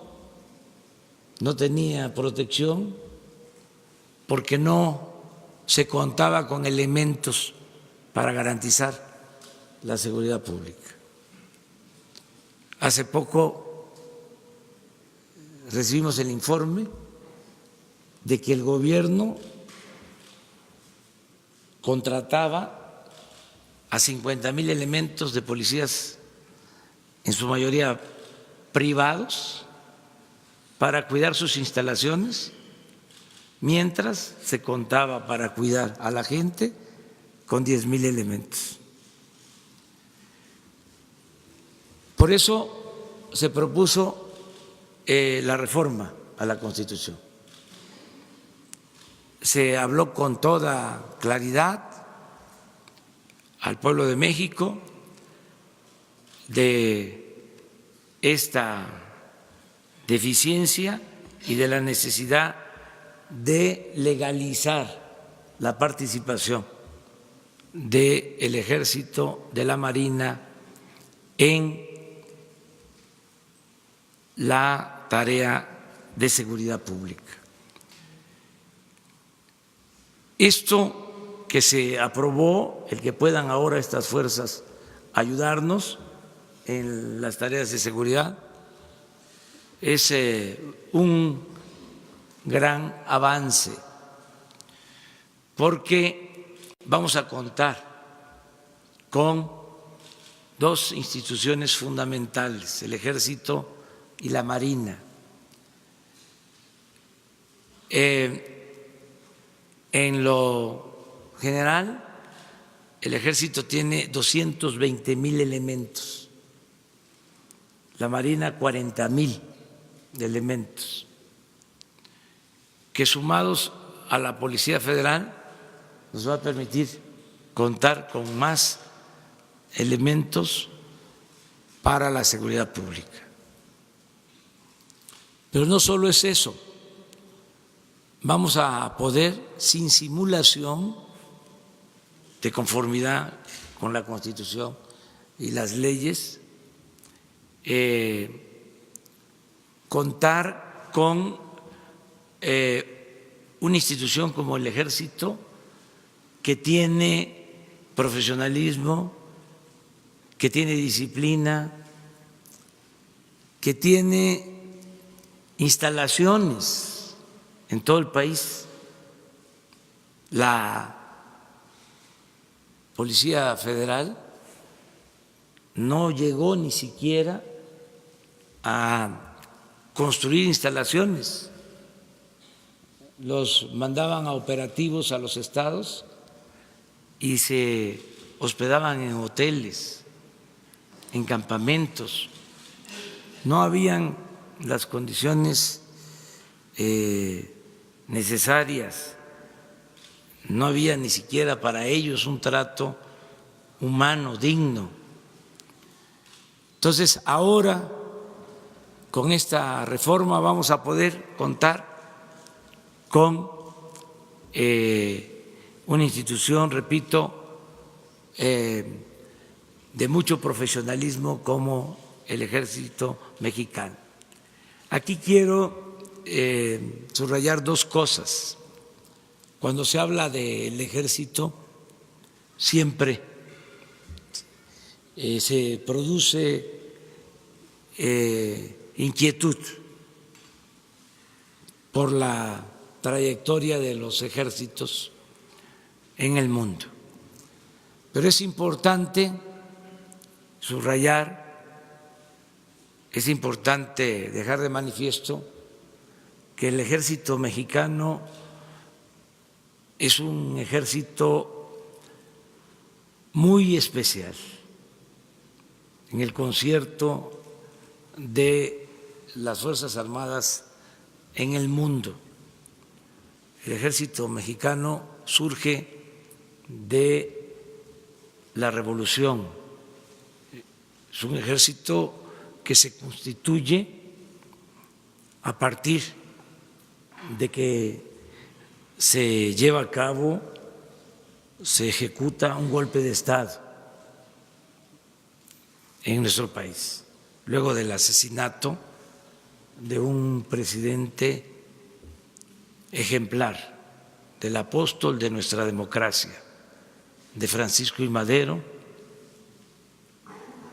no tenía protección porque no se contaba con elementos para garantizar la seguridad pública. Hace poco recibimos el informe de que el gobierno contrataba a 50,000 elementos de policías, en su mayoría privados, para cuidar sus instalaciones, mientras se contaba para cuidar a la gente con 10,000 elementos. Por eso se propuso la reforma a la Constitución. Se habló con toda claridad al pueblo de México de esta deficiencia y de la necesidad de legalizar la participación del Ejército, de la Marina en la tarea de seguridad pública. Esto que se aprobó, el que puedan ahora estas fuerzas ayudarnos en las tareas de seguridad, es un gran avance, porque vamos a contar con dos instituciones fundamentales, el Ejército y la Marina. En lo general, el Ejército tiene 220,000 elementos, la Marina 40,000 elementos, que sumados a la Policía Federal nos va a permitir contar con más elementos para la seguridad pública. Pero no solo es eso, vamos a poder, sin simulación, de conformidad con la Constitución y las leyes, contar con una institución como el Ejército, que tiene profesionalismo, que tiene disciplina, que tiene instalaciones en todo el país. La Policía Federal no llegó ni siquiera a construir instalaciones, los mandaban a operativos a los estados y se hospedaban en hoteles, en campamentos. No habían las condiciones necesarias, no había ni siquiera para ellos un trato humano digno. Entonces, ahora, con esta reforma vamos a poder contar con una institución, repito, de mucho profesionalismo como el Ejército Mexicano. Aquí quiero subrayar dos cosas. Cuando se habla del Ejército, siempre se produce inquietud por la trayectoria de los ejércitos en el mundo. Pero es importante subrayar, es importante dejar de manifiesto que el Ejército Mexicano es un ejército muy especial en el concierto de las Fuerzas Armadas en el mundo. El Ejército Mexicano surge de la revolución, Es un ejército que se constituye a partir de que se lleva a cabo, se ejecuta un golpe de Estado en nuestro país, luego del asesinato de un presidente ejemplar, del apóstol de nuestra democracia, de Francisco I. Madero,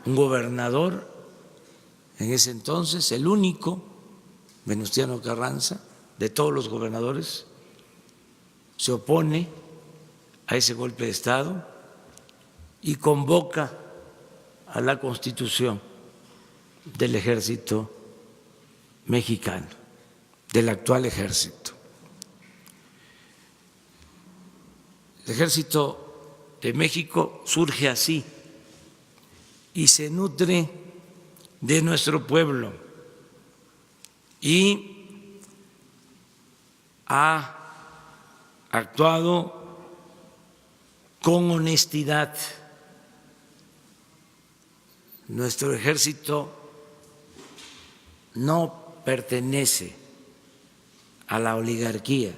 un gobernador en ese entonces, el único, Venustiano Carranza, de todos los gobernadores, se opone a ese golpe de Estado y convoca a la constitución del ejército mexicano, del actual ejército. El ejército de México surge así y se nutre de nuestro pueblo y ha actuado con honestidad. Nuestro ejército no pertenece a la oligarquía,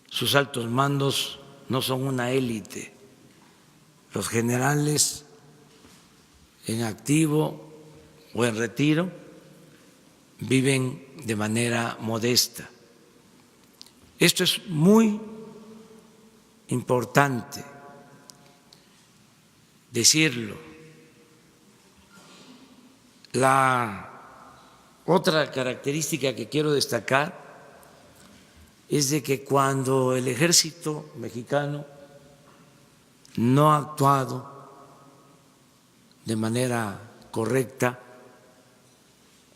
sus altos mandos no son una élite, los generales en activo o en retiro viven de manera modesta. Esto es muy importante decirlo. La otra característica que quiero destacar es de que cuando el ejército mexicano no ha actuado de manera correcta,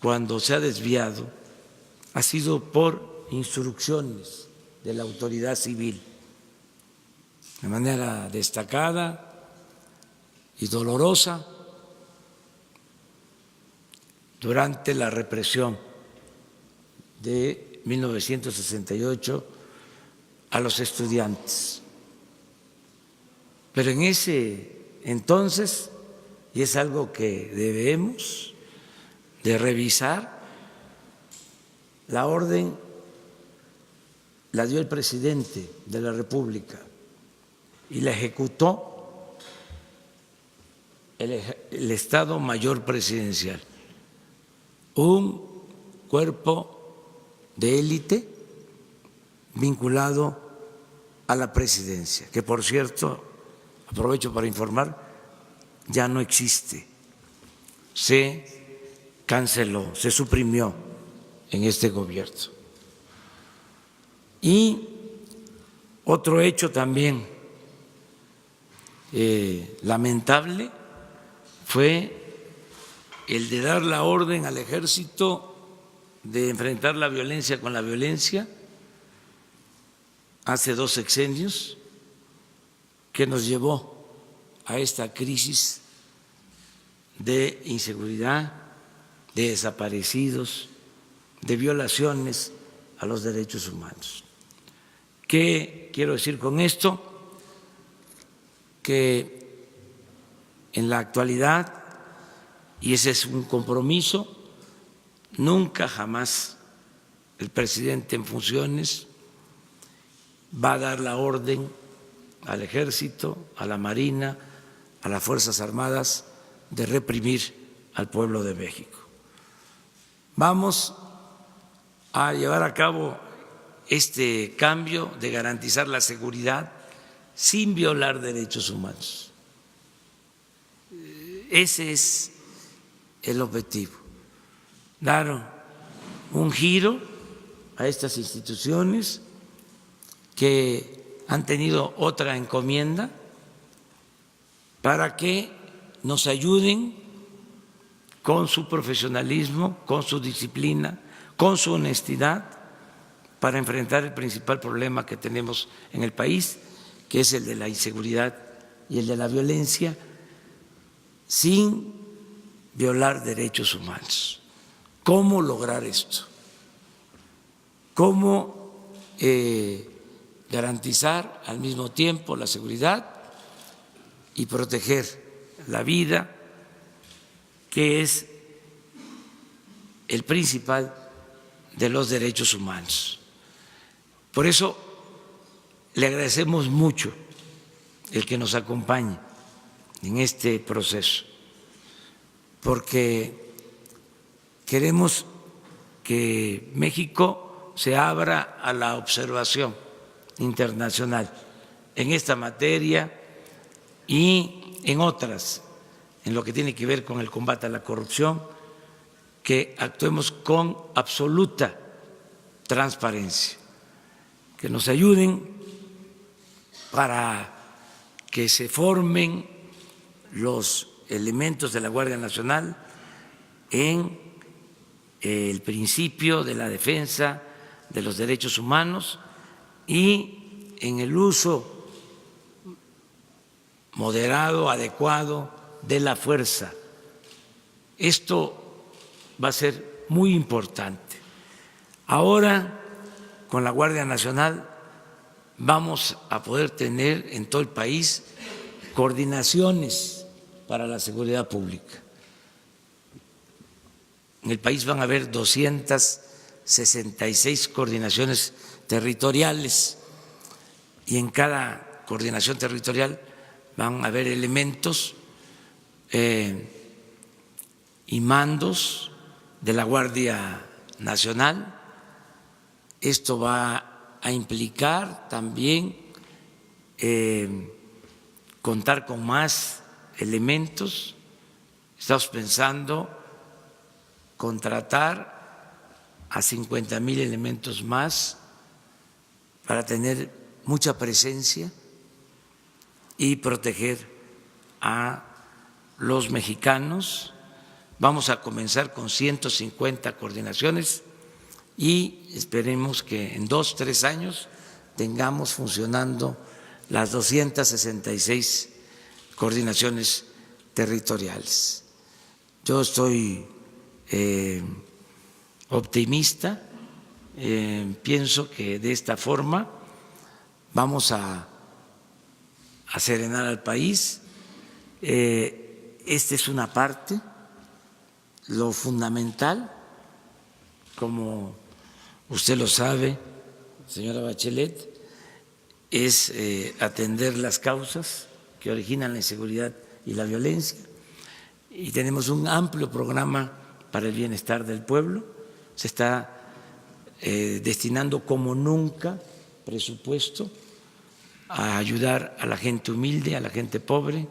cuando se ha desviado, ha sido por instrucciones de la autoridad civil, de manera destacada y dolorosa durante la represión de 1968 a los estudiantes. Pero en ese entonces, y es algo que debemos de revisar, la orden la dio el presidente de la República y la ejecutó el Estado Mayor Presidencial, un cuerpo de élite vinculado a la presidencia, que por cierto, aprovecho para informar, ya no existe, se canceló, se suprimió en este gobierno. Y otro hecho también lamentable fue el de dar la orden al ejército de enfrentar la violencia con la violencia hace 2 sexenios, que nos llevó a esta crisis de inseguridad, de desaparecidos, de violaciones a los derechos humanos. ¿Qué quiero decir con esto? Que en la actualidad, y ese es un compromiso, nunca jamás el presidente en funciones va a dar la orden al Ejército, a la Marina, a las Fuerzas Armadas de reprimir al pueblo de México. Vamos a llevar a cabo este cambio de garantizar la seguridad sin violar derechos humanos. Ese es el objetivo, dar un giro a estas instituciones que han tenido otra encomienda para que nos ayuden con su profesionalismo, con su disciplina, con su honestidad para enfrentar el principal problema que tenemos en el país, que es el de la inseguridad y el de la violencia, sin violar derechos humanos. ¿Cómo lograr esto? ¿Cómo garantizar al mismo tiempo la seguridad y proteger la vida que es el principal de los derechos humanos. Por eso le agradecemos mucho el que nos acompañe en este proceso, porque queremos que México se abra a la observación internacional en esta materia y en otras, en lo que tiene que ver con el combate a la corrupción, que actuemos con absoluta transparencia, que nos ayuden para que se formen los elementos de la Guardia Nacional en el principio de la defensa de los derechos humanos y en el uso moderado, adecuado de la fuerza. Esto va a ser muy importante. Ahora, con la Guardia Nacional, vamos a poder tener en todo el país coordinaciones para la seguridad pública. En el país van a haber 266 coordinaciones territoriales y en cada coordinación territorial van a haber elementos y mandos de la Guardia Nacional. Esto va a implicar también contar con más elementos. Estamos pensando contratar a 50,000 elementos más para tener mucha presencia y proteger a los mexicanos. Vamos a comenzar con 150 coordinaciones y esperemos que en 2 o 3 años tengamos funcionando las 266 coordinaciones territoriales. Yo estoy optimista, pienso que de esta forma vamos a serenar al país. Esta es una parte. Lo fundamental, como usted lo sabe, señora Bachelet, es atender las causas que originan la inseguridad y la violencia. Y tenemos un amplio programa para el bienestar del pueblo. Se está destinando como nunca presupuesto a ayudar a la gente humilde, a la gente pobre,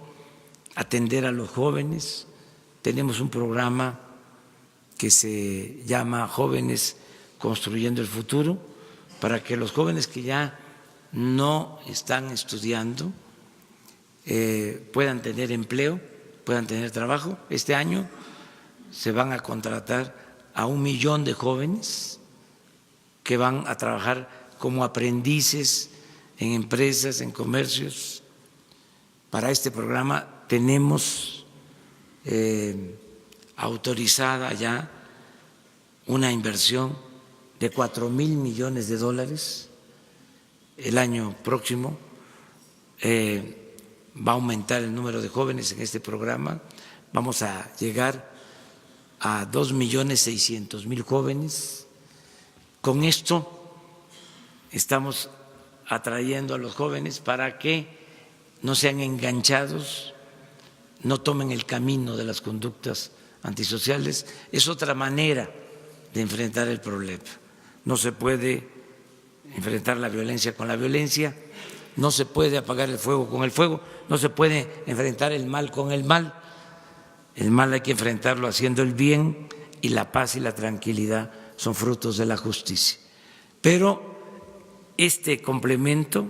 atender a los jóvenes. Tenemos un programa que se llama Jóvenes Construyendo el Futuro, para que los jóvenes que ya no están estudiando puedan tener empleo, puedan tener trabajo. Este año se van a contratar a 1 millón de jóvenes que van a trabajar como aprendices en empresas, en comercios. Para este programa tenemos autorizada ya una inversión de $4,000 millones. El año próximo va a aumentar el número de jóvenes en este programa. Vamos a llegar a 2,600,000 jóvenes. Con esto estamos atrayendo a los jóvenes para que no sean enganchados, no tomen el camino de las conductas antisociales. Es otra manera de enfrentar el problema. No se puede enfrentar la violencia con la violencia, no se puede apagar el fuego con el fuego, no se puede enfrentar el mal con el mal. El mal hay que enfrentarlo haciendo el bien, y la paz y la tranquilidad son frutos de la justicia. Pero este complemento,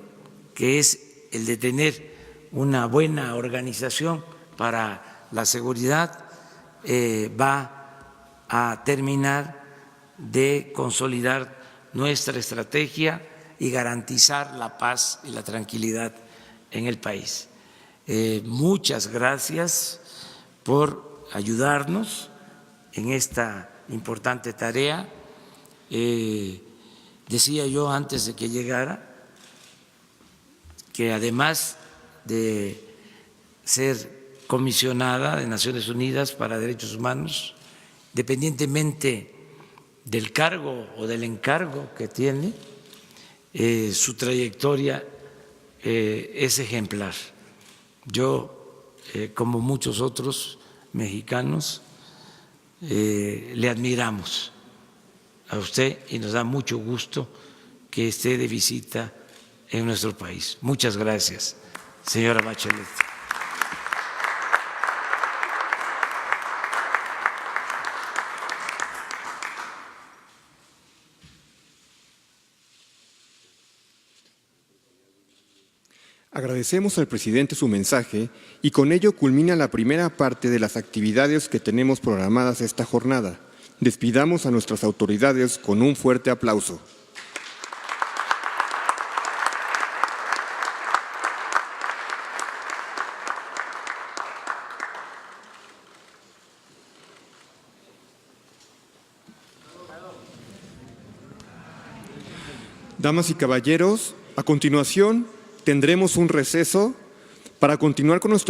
que es el de tener una buena organización para la seguridad, va a terminar de consolidar nuestra estrategia y garantizar la paz y la tranquilidad en el país. Muchas gracias por ayudarnos en esta importante tarea. Decía yo antes de que llegara que además de ser comisionada de Naciones Unidas para Derechos Humanos, independientemente del cargo o del encargo que tiene, su trayectoria es ejemplar. Yo, como muchos otros mexicanos, le admiramos a usted y nos da mucho gusto que esté de visita en nuestro país. Muchas gracias, señora Bachelet. Agradecemos al presidente su mensaje y con ello culmina la primera parte de las actividades que tenemos programadas esta jornada. Despidamos a nuestras autoridades con un fuerte aplauso. Damas y caballeros, a continuación tendremos un receso para continuar con nuestro